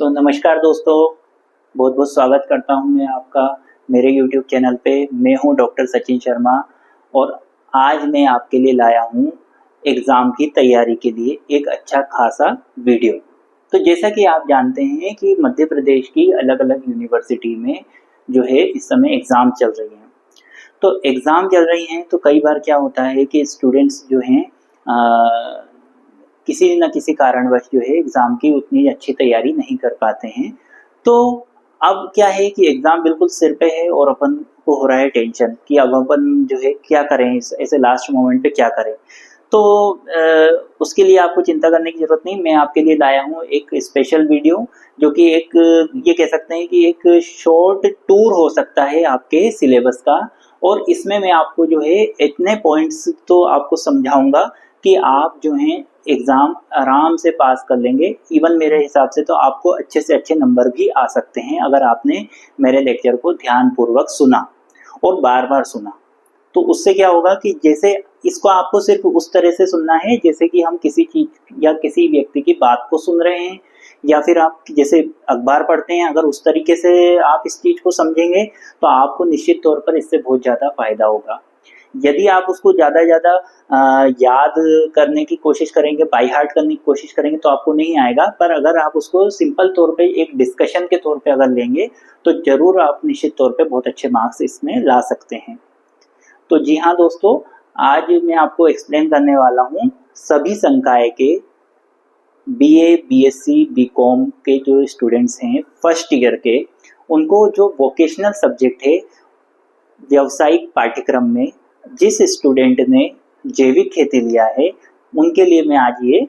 तो नमस्कार दोस्तों, बहुत बहुत स्वागत करता हूं मैं आपका मेरे YouTube चैनल पे। मैं हूं डॉक्टर सचिन शर्मा और आज मैं आपके लिए लाया हूं एग्ज़ाम की तैयारी के लिए एक अच्छा खासा वीडियो। तो जैसा कि आप जानते हैं कि मध्य प्रदेश की अलग-अलग यूनिवर्सिटी में जो है इस समय एग्ज़ाम चल रही हैं। तो एग्ज़ाम चल रही हैं तो कई बार क्या होता है कि स्टूडेंट्स जो हैं किसी न किसी कारणवश जो है एग्ज़ाम की उतनी अच्छी तैयारी नहीं कर पाते हैं। तो अब क्या है कि एग्ज़ाम बिल्कुल सिर पे है और अपन को हो रहा है टेंशन कि अब अपन जो है क्या करें, इस ऐसे लास्ट मोमेंट पे क्या करें। तो उसके लिए आपको चिंता करने की ज़रूरत नहीं, मैं आपके लिए लाया हूँ एक स्पेशल वीडियो जो कि एक ये कह सकते हैं कि एक शॉर्ट टूर हो सकता है आपके सिलेबस का। और इसमें मैं आपको जो है इतने पॉइंट्स तो आपको समझाऊँगा कि आप जो हैं एग्ज़ाम आराम से पास कर लेंगे। इवन मेरे हिसाब से तो आपको अच्छे से अच्छे नंबर भी आ सकते हैं अगर आपने मेरे लेक्चर को ध्यानपूर्वक सुना और बार-बार सुना। तो उससे क्या होगा कि जैसे इसको आपको सिर्फ उस तरह से सुनना है जैसे कि हम किसी चीज़ या किसी व्यक्ति की बात को सुन रहे हैं, या फिर आप जैसे अखबार पढ़ते हैं, अगर उस तरीके से आप इस चीज़ को समझेंगे तो आपको निश्चित तौर पर इससे बहुत ज़्यादा फ़ायदा होगा। यदि आप उसको ज़्यादा याद करने की कोशिश करेंगे, बाय हार्ट करने की कोशिश करेंगे तो आपको नहीं आएगा, पर अगर आप उसको सिंपल तौर पे एक डिस्कशन के तौर पे अगर लेंगे तो ज़रूर आप निश्चित तौर पे बहुत अच्छे मार्क्स इसमें ला सकते हैं। तो जी हाँ दोस्तों, आज मैं आपको एक्सप्लेन करने वाला हूँ सभी संकाय के बीए, बीएससी, बीकॉम के जो स्टूडेंट्स हैं फर्स्ट ईयर के, उनको जो वोकेशनल सब्जेक्ट है व्यावसायिक पाठ्यक्रम में जिस स्टूडेंट ने जैविक खेती लिया है उनके लिए मैं आज ये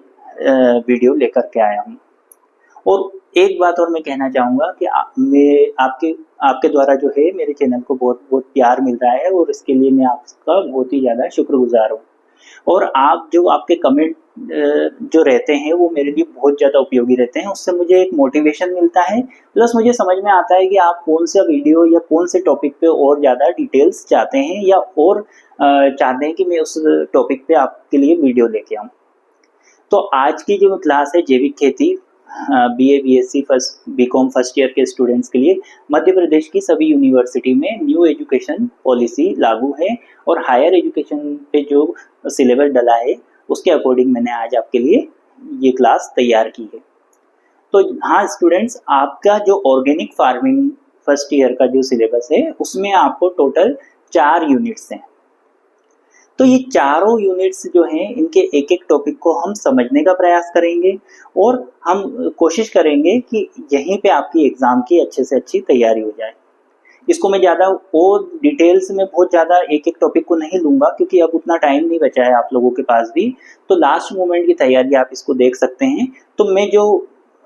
वीडियो लेकर के आया हूँ। और एक बात और मैं कहना चाहूँगा कि मैं आपके द्वारा जो है मेरे चैनल को बहुत बहुत प्यार मिल रहा है और इसके लिए मैं आपका बहुत ही ज़्यादा शुक्रगुजार हूँ। और आप जो आपके कमेंट जो रहते हैं वो मेरे लिए बहुत ज़्यादा उपयोगी रहते हैं, उससे मुझे एक मोटिवेशन मिलता है, प्लस मुझे समझ में आता है कि आप कौन सा वीडियो या कौन से टॉपिक पे और ज़्यादा डिटेल्स चाहते हैं या और चाहते हैं कि मैं उस टॉपिक पे आपके लिए वीडियो लेके आऊँ। तो आज की जो क्लास है जैविक खेती BA, BSc first, BCom first year के स्टूडेंट्स के लिए मध्य प्रदेश की सभी यूनिवर्सिटी में न्यू एजुकेशन पॉलिसी लागू है और हायर एजुकेशन पे जो सिलेबस डला है उसके अकॉर्डिंग मैंने आज आपके लिए ये क्लास तैयार की है। तो हाँ स्टूडेंट्स, आपका जो ऑर्गेनिक फार्मिंग फर्स्ट ईयर का जो सिलेबस है उसमें आपको टोटल 4 यूनिट्स हैं। तो ये चारों यूनिट्स जो हैं इनके एक एक टॉपिक को हम समझने का प्रयास करेंगे और हम कोशिश करेंगे कि यहीं पे आपकी एग्ज़ाम की अच्छे से अच्छी तैयारी हो जाए। इसको मैं ज़्यादा और डिटेल्स में बहुत ज़्यादा एक एक टॉपिक को नहीं लूँगा क्योंकि अब उतना टाइम नहीं बचा है आप लोगों के पास भी। तो लास्ट मोमेंट की तैयारी आप इसको देख सकते हैं। तो मैं जो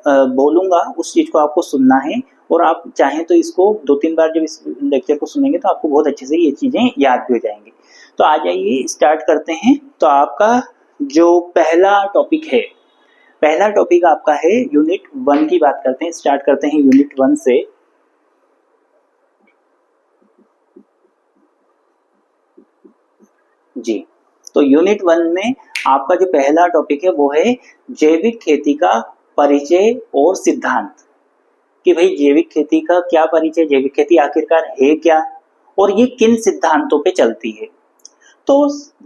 बोलूँगा उस चीज़ को आपको सुनना है और आप चाहें तो इसको 2-3 बार जब इस लेक्चर को सुनेंगे तो आपको बहुत अच्छे से ये चीज़ें याद भी हो जाएंगी। तो आ जाइए स्टार्ट करते हैं। तो आपका जो पहला टॉपिक है, पहला टॉपिक आपका है यूनिट 1 की बात करते हैं। स्टार्ट करते हैं यूनिट 1 से। जी, तो यूनिट 1 में आपका जो पहला टॉपिक है वो है जैविक खेती का परिचय और सिद्धांत। कि भाई जैविक खेती का क्या परिचय, जैविक खेती आखिरकार है क्या और ये किन सिद्धांतों पे चलती है। तो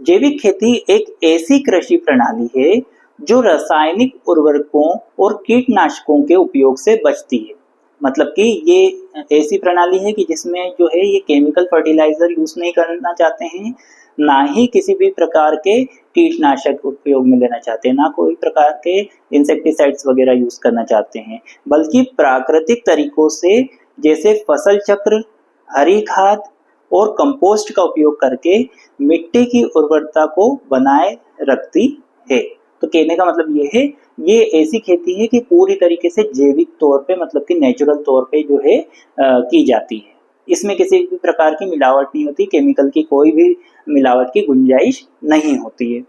जैविक खेती एक ऐसी कृषि प्रणाली है जो रासायनिक उर्वरकों और कीटनाशकों के उपयोग से बचती है। मतलब कि ये ऐसी प्रणाली है कि जिसमें जो है ये केमिकल फर्टिलाइजर यूज नहीं करना चाहते हैं, ना ही किसी भी प्रकार के कीटनाशक उपयोग में लेना चाहते हैं, ना कोई प्रकार के इंसेक्टिसाइड्स वगैरह यूज करना चाहते हैं, बल्कि प्राकृतिक तरीकों से जैसे फसल चक्र, हरी खाद और कंपोस्ट का उपयोग करके मिट्टी की उर्वरता को बनाए रखती है। तो कहने का मतलब ये है, ये ऐसी खेती है कि पूरी तरीके से जैविक तौर पे मतलब कि नेचुरल तौर पे जो है की जाती है। इसमें किसी भी प्रकार की मिलावट नहीं होती, केमिकल की कोई भी मिलावट की गुंजाइश नहीं होती है।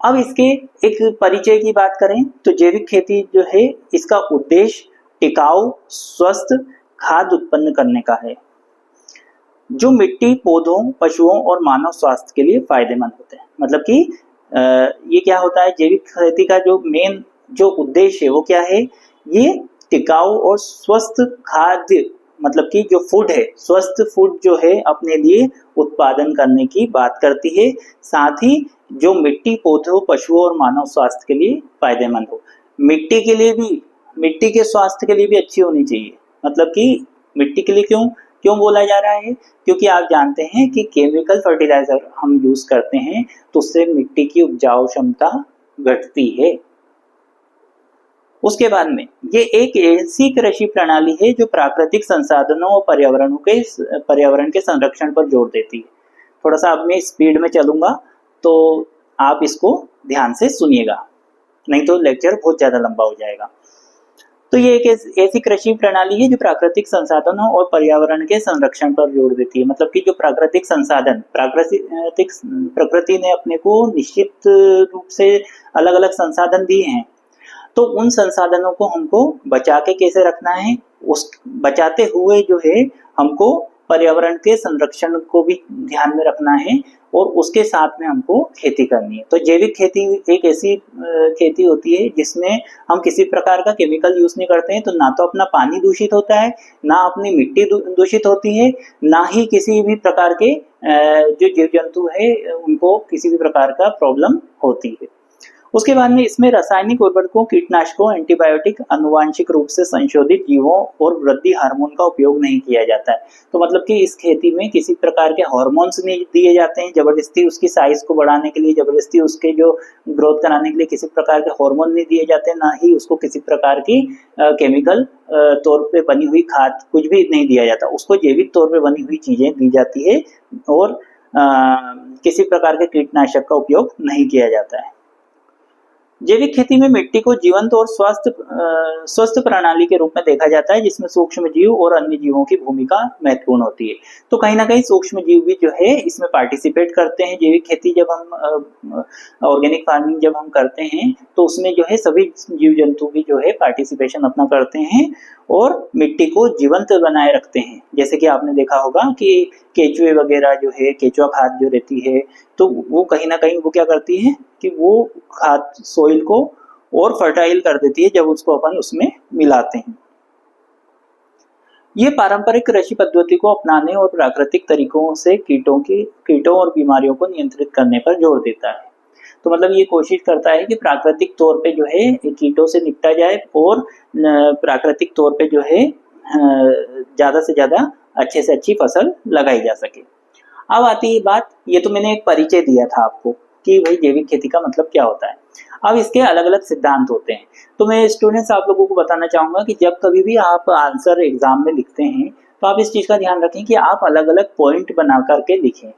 अब इसके एक परिचय की बात करें तो जैविक खेती जो है इसका उद्देश्य टिकाऊ, स्वस्थ खाद्य उत्पन्न करने का है जो मिट्टी, पौधों, पशुओं और मानव स्वास्थ्य के लिए फायदेमंद होते हैं। मतलब कि ये क्या होता है, जैविक खेती का जो मेन जो उद्देश्य है वो क्या है, ये टिकाऊ और स्वस्थ खाद्य मतलब कि जो फूड है, स्वस्थ फूड जो है अपने लिए उत्पादन करने की बात करती है। साथ ही जो मिट्टी, पौधों, पशुओं और मानव स्वास्थ्य के लिए फायदेमंद हो। मिट्टी के लिए भी, मिट्टी के स्वास्थ्य के लिए भी अच्छी होनी चाहिए। मतलब कि मिट्टी के लिए क्यों क्यों बोला जा रहा है? क्योंकि आप जानते हैं कि केमिकल फर्टिलाइजर हम यूज करते हैं तो उससे मिट्टी की उपजाऊ क्षमता घटती है। उसके बाद में ये एक ऐसी कृषि प्रणाली है जो प्राकृतिक संसाधनों और पर्यावरण के संरक्षण पर जोर देती है। थोड़ा सा अब मैं स्पीड में चलूंगा तो आप इसको ध्यान से सुनिएगा, नहीं तो लेक्चर बहुत ज्यादा लंबा हो जाएगा। तो ये एक ऐसी कृषि प्रणाली है जो प्राकृतिक संसाधनों और पर्यावरण के संरक्षण पर जोर देती है। मतलब कि जो प्राकृतिक संसाधन, प्रकृति ने अपने को निश्चित रूप से अलग अलग संसाधन दिए हैं, तो उन संसाधनों को हमको बचा के कैसे रखना है, उस बचाते हुए जो है हमको पर्यावरण के संरक्षण को भी ध्यान में रखना है और उसके साथ में हमको खेती करनी है। तो जैविक खेती एक ऐसी खेती होती है जिसमें हम किसी प्रकार का केमिकल यूज नहीं करते हैं, तो ना तो अपना पानी दूषित होता है, ना अपनी मिट्टी दूषित होती है, ना ही किसी भी प्रकार के जो जीव जंतु है उनको किसी भी प्रकार का प्रॉब्लम होती है। उसके बाद में इसमें रासायनिक उर्वरकों, कीटनाशकों, एंटीबायोटिक, आनुवांशिक रूप से संशोधित जीवों और वृद्धि हार्मोन का उपयोग नहीं किया जाता है। तो मतलब कि इस खेती में किसी प्रकार के हार्मोन्स नहीं दिए जाते हैं, जबरदस्ती उसकी साइज को बढ़ाने के लिए, जबरदस्ती उसके जो ग्रोथ कराने के लिए किसी प्रकार के हार्मोन नहीं दिए जाते, ना ही उसको किसी प्रकार की केमिकल तौर पे बनी हुई खाद कुछ भी नहीं दिया जाता। उसको जैविक तौर पे बनी हुई चीजें दी जाती है और किसी प्रकार के कीटनाशक का उपयोग नहीं किया जाता है। जैविक खेती में मिट्टी को जीवंत और स्वस्थ प्रणाली के रूप में देखा जाता है, जिसमें सूक्ष्म जीव और अन्य जीवों की भूमिका महत्वपूर्ण होती है। तो कहीं ना कहीं सूक्ष्म जीव भी जो है इसमें पार्टिसिपेट करते हैं। जैविक खेती जब हम ऑर्गेनिक फार्मिंग जब हम करते हैं तो उसमें जो है सभी जीव जंतु भी जो है पार्टिसिपेशन अपना करते हैं और मिट्टी को जीवंत बनाए रखते हैं। जैसे कि आपने देखा होगा कि केचुए वगैरह जो है, केचुआ खाद जो रहती है, तो वो कहीं ना कहीं वो क्या करती है कि वो खाद सोइल को और फर्टाइल कर देती है जब उसको अपन उसमें मिलाते हैं। ये पारंपरिक कृषि पद्धति को अपनाने और प्राकृतिक तरीकों से कीटों और बीमारियों को नियंत्रित करने पर जोर देता है। तो मतलब ये कोशिश करता है कि प्राकृतिक तौर पे जो है कीटों से निपटा जाए और प्राकृतिक तौर पे जो है ज्यादा से ज्यादा अच्छे से अच्छी फसल लगाई जा सके। अब आती है बात, ये तो मैंने एक परिचय दिया था आपको कि भाई जैविक खेती का मतलब क्या होता है। अब इसके अलग अलग सिद्धांत होते हैं। तो मैं स्टूडेंट्स आप लोगों को बताना चाहूंगा कि जब कभी भी आप आंसर एग्जाम में लिखते हैं तो आप इस चीज का ध्यान रखें कि आप अलग अलग पॉइंट बना करके लिखें।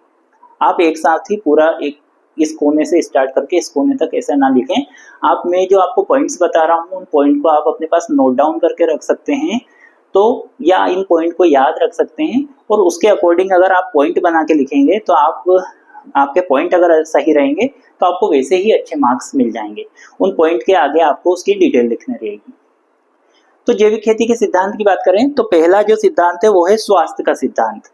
आप एक साथ ही पूरा एक इस कोने से स्टार्ट करके इस कोने तक ऐसा ना लिखें। आप, मैं जो आपको पॉइंट्स बता रहा हूँ उन पॉइंट को आप अपने पास नोट डाउन करके रख सकते हैं, तो या इन पॉइंट को याद रख सकते हैं और उसके अकॉर्डिंग अगर आप पॉइंट बना के लिखेंगे तो आपके पॉइंट अगर सही रहेंगे तो आपको वैसे ही अच्छे मार्क्स मिल जाएंगे। उन पॉइंट के आगे आपको उसकी डिटेल लिखनी रहेगी। तो जैविक खेती के सिद्धांत की बात करें तो पहला जो सिद्धांत है वो है स्वास्थ्य का सिद्धांत।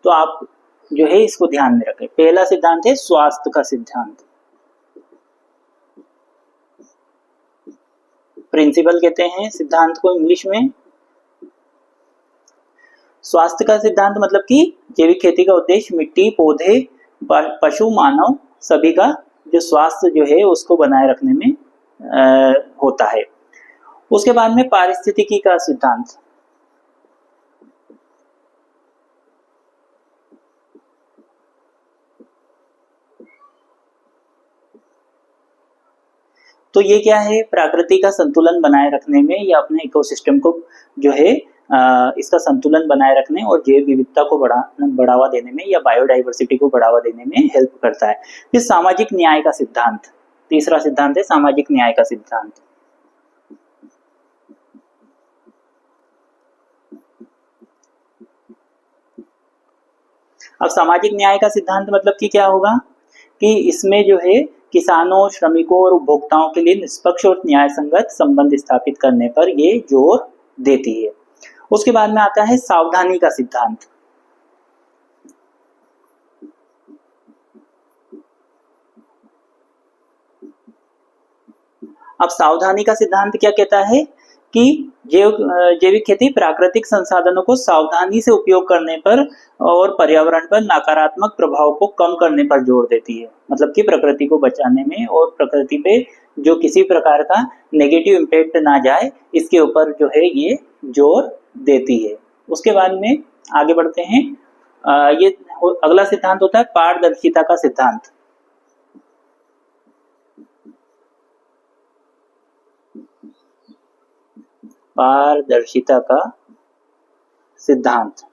तो आप जो है इसको ध्यान में रखें। पहला सिद्धांत है स्वास्थ्य का सिद्धांत, प्रिंसिपल कहते हैं सिद्धांत को इंग्लिश में। स्वास्थ्य का सिद्धांत मतलब कि जैविक खेती का उद्देश्य मिट्टी, पौधे, पशु, मानव सभी का जो स्वास्थ्य जो है उसको बनाए रखने में होता है। उसके बाद में पारिस्थितिकी का सिद्धांत। तो ये क्या है, प्रकृति का संतुलन बनाए रखने में या अपने इकोसिस्टम को जो है इसका संतुलन बनाए रखने और जैव विविधता को बढ़ावा देने में या बायोडाइवर्सिटी को बढ़ावा देने में हेल्प करता है। फिर सामाजिक न्याय का सिद्धांत, तीसरा सिद्धांत है सामाजिक न्याय का सिद्धांत। अब सामाजिक न्याय का सिद्धांत मतलब कि क्या होगा कि इसमें जो है किसानों, श्रमिकों और उपभोक्ताओं के लिए निष्पक्ष और न्याय संगत संबंध स्थापित करने पर ये जोर देती है। उसके बाद में आता है सावधानी का सिद्धांत। अब सावधानी का सिद्धांत क्या कहता है कि जैविक खेती प्राकृतिक संसाधनों को सावधानी से उपयोग करने पर और पर्यावरण पर नकारात्मक प्रभाव को कम करने पर जोर देती है। मतलब कि प्रकृति को बचाने में और प्रकृति पे जो किसी प्रकार का नेगेटिव इम्पैक्ट ना जाए, इसके ऊपर जो है ये जोर देती है। उसके बाद में आगे बढ़ते हैं। ये अगला सिद्धांत होता है पारदर्शिता का सिद्धांत। पारदर्शिता का सिद्धांत।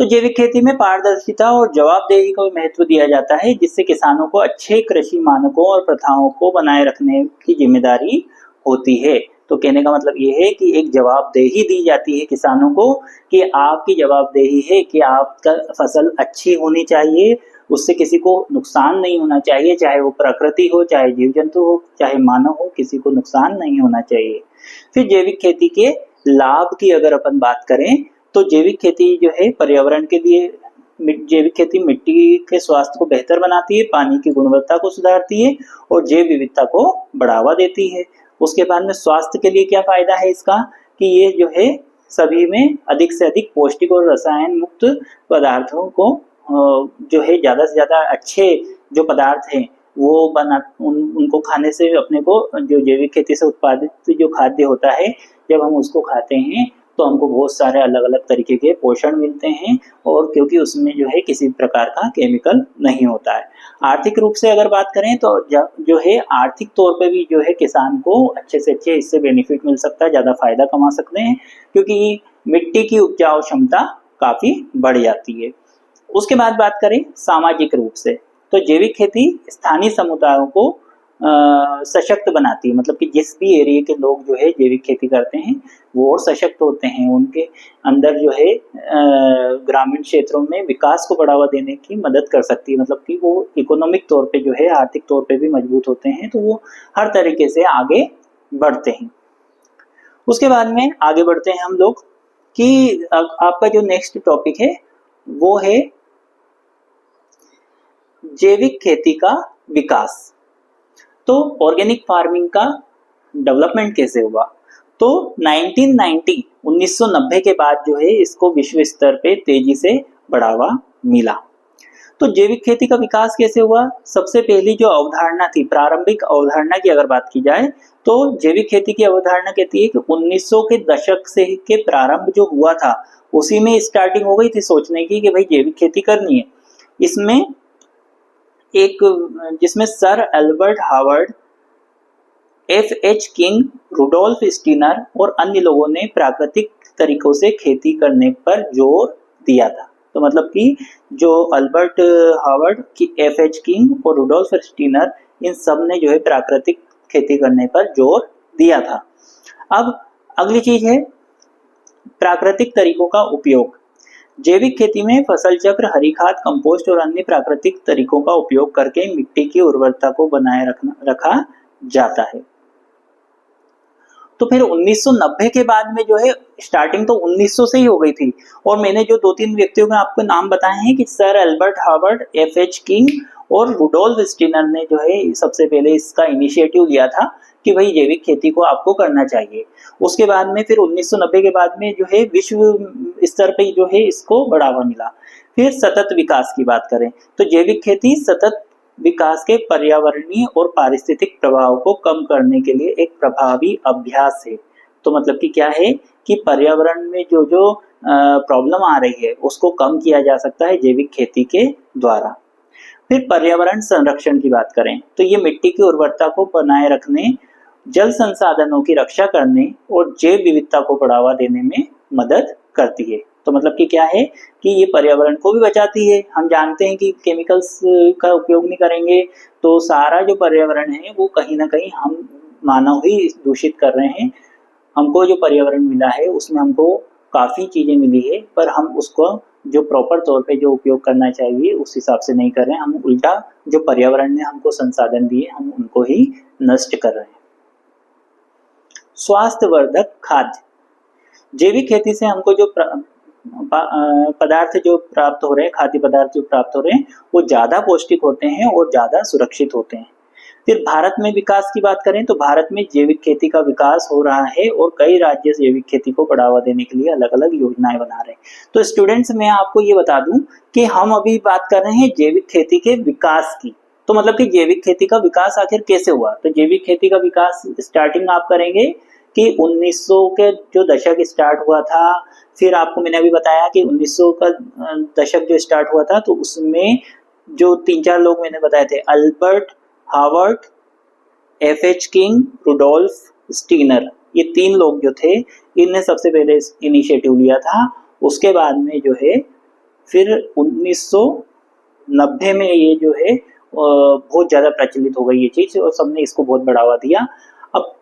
तो जैविक खेती में पारदर्शिता और जवाबदेही को महत्व दिया जाता है, जिससे किसानों को अच्छे कृषि मानकों और प्रथाओं को बनाए रखने की जिम्मेदारी होती है। तो कहने का मतलब ये है कि एक जवाबदेही दी जाती है किसानों को कि आपकी जवाबदेही है कि आपका फसल अच्छी होनी चाहिए, उससे किसी को नुकसान नहीं होना चाहिए, चाहे वो प्रकृति हो, चाहे जीव जंतु हो, चाहे मानव हो, किसी को नुकसान नहीं होना चाहिए। फिर जैविक खेती के लाभ की अगर अपन बात करें तो जैविक खेती जो है पर्यावरण के लिए, जैविक खेती मिट्टी के स्वास्थ्य को बेहतर बनाती है, पानी की गुणवत्ता को सुधारती है और जैव विविधता को बढ़ावा देती है। उसके बाद में स्वास्थ्य के लिए क्या फायदा है इसका कि ये जो है सभी में अधिक से अधिक पौष्टिक और रसायन मुक्त पदार्थों को जो है ज़्यादा से ज़्यादा अच्छे जो पदार्थ हैं वो उनको खाने से अपने को जो जैविक खेती से उत्पादित जो खाद्य होता है, जब हम उसको खाते हैं तो हमको बहुत सारे अलग अलग तरीके के पोषण मिलते हैं, और क्योंकि उसमें जो है किसी प्रकार का केमिकल नहीं होता है। आर्थिक रूप से अगर बात करें तो जो है आर्थिक तौर पे भी जो है किसान को अच्छे से अच्छे इससे बेनिफिट मिल सकता है, ज़्यादा फायदा कमा सकते हैं, क्योंकि मिट्टी की उपजाऊ क्षमता काफ़ी बढ़ जाती है। उसके बाद बात करें सामाजिक रूप से, तो जैविक खेती स्थानीय समुदायों को सशक्त बनाती है। मतलब कि जिस भी एरिया के लोग जो है जैविक खेती करते हैं वो और सशक्त होते हैं, उनके अंदर जो है ग्रामीण क्षेत्रों में विकास को बढ़ावा देने की मदद कर सकती है। मतलब कि वो इकोनॉमिक तौर पे जो है आर्थिक तौर पे भी मजबूत होते हैं, तो वो हर तरीके से आगे बढ़ते हैं। उसके बाद में आगे बढ़ते हैं हम लोग कि आपका जो नेक्स्ट टॉपिक है वो है जैविक खेती का विकास। तो ऑर्गेनिक फार्मिंग का डेवलपमेंट कैसे हुआ? तो 1990 के बाद जो है इसको विश्व स्तर पे तेजी से बढ़ावा मिला। तो जैविक खेती का विकास कैसे हुआ? सबसे पहली जो अवधारणा थी, प्रारंभिक अवधारणा की अगर बात की जाए तो जैविक खेती की अवधारणा कहती है कि 1900 के दशक से के प्रारंभ जो हुआ था उसी में स्टार्टिंग हो गई थी सोचने की कि भाई जैविक खेती करनी है। इसमें जिसमें sir Albert Howard, F.H. King, Rudolf Steiner और अन्य लोगों ने प्राकृतिक तरीकों से खेती करने पर जोर दिया था। तो मतलब कि जो अल्बर्ट हावर्ड, F.H. किंग और रुडोल्फ स्टीनर, इन सब ने जो है प्राकृतिक खेती करने पर जोर दिया था। अब अगली चीज है प्राकृतिक तरीकों का उपयोग। जैविक खेती में फसल चक्र, हरी खाद, कंपोस्ट और अन्य प्राकृतिक तरीकों का उपयोग करके मिट्टी की उर्वरता को बनाए रखा जाता है। तो फिर 1990 के बाद में जो है स्टार्टिंग तो 1900 से ही हो गई थी, और मैंने जो 2-3 व्यक्तियों के आपको नाम बताए हैं कि sir Albert Howard, F.H. King और रुडोल्फ स्टीनर ने जो है सबसे पहले इसका इनिशिएटिव लिया था कि भाई जैविक खेती को आपको करना चाहिए। उसके बाद में फिर 1990 के बाद में जो है विश्व स्तर पे जो है इसको बढ़ावा मिला। फिर सतत विकास की बात करें तो जैविक खेती सतत विकास के पर्यावरणीय और पारिस्थितिक प्रभाव को कम करने के लिए एक प्रभावी अभ्यास है। तो मतलब कि क्या है कि पर्यावरण में जो जो प्रॉब्लम आ रही है उसको कम किया जा सकता है जैविक खेती के द्वारा। फिर पर्यावरण संरक्षण की बात करें तो ये मिट्टी की उर्वरता को बनाए रखने, जल संसाधनों की रक्षा करने और जैव विविधता को बढ़ावा देने में मदद करती है। तो मतलब कि क्या है कि ये पर्यावरण को भी बचाती है। हम जानते हैं कि केमिकल्स का उपयोग नहीं करेंगे तो सारा जो पर्यावरण है वो कहीं ना कहीं हम मानव ही दूषित कर रहे हैं। हमको जो पर्यावरण मिला है उसमें हमको काफ़ी चीज़ें मिली है, पर हम उसको जो प्रॉपर तौर पे जो उपयोग करना चाहिए उस हिसाब से नहीं कर रहे हैं। हम उल्टा जो पर्यावरण ने हमको संसाधन दिए हम उनको ही नष्ट कर रहे हैं। स्वास्थ्यवर्धक खाद्य, जैविक खेती से हमको जो पदार्थ जो प्राप्त हो रहे हैं, खाद्य पदार्थ जो प्राप्त हो रहे हैं वो ज़्यादा पौष्टिक होते हैं और ज़्यादा सुरक्षित होते हैं। फिर भारत में विकास की बात करें तो भारत में जैविक खेती का विकास हो रहा है और कई राज्य जैविक खेती को बढ़ावा देने के लिए अलग-अलग योजनाएं बना रहे हैं। तो स्टूडेंट्स, मैं आपको ये बता दूं कि हम अभी बात कर रहे हैं जैविक खेती के विकास की। तो मतलब कि जैविक खेती का विकास आखिर कैसे हुआ? तो जैविक खेती का विकास स्टार्टिंग आप करेंगे कि 1900 के जो दशक स्टार्ट हुआ था, फिर आपको मैंने अभी बताया कि 1900 का दशक जो स्टार्ट हुआ था, तो उसमें जो 3-4 लोग मैंने बताए थे, Albert Howard, F H. King, Rudolf Steiner, ये 3 लोग जो थे, इनने सबसे पहले इनिशिएटिव लिया था। उसके बाद में जो है फिर 1990 में ये जो है बहुत ज़्यादा प्रचलित हो गई ये चीज़ और सबने इसको बहुत बढ़ावा दिया। अब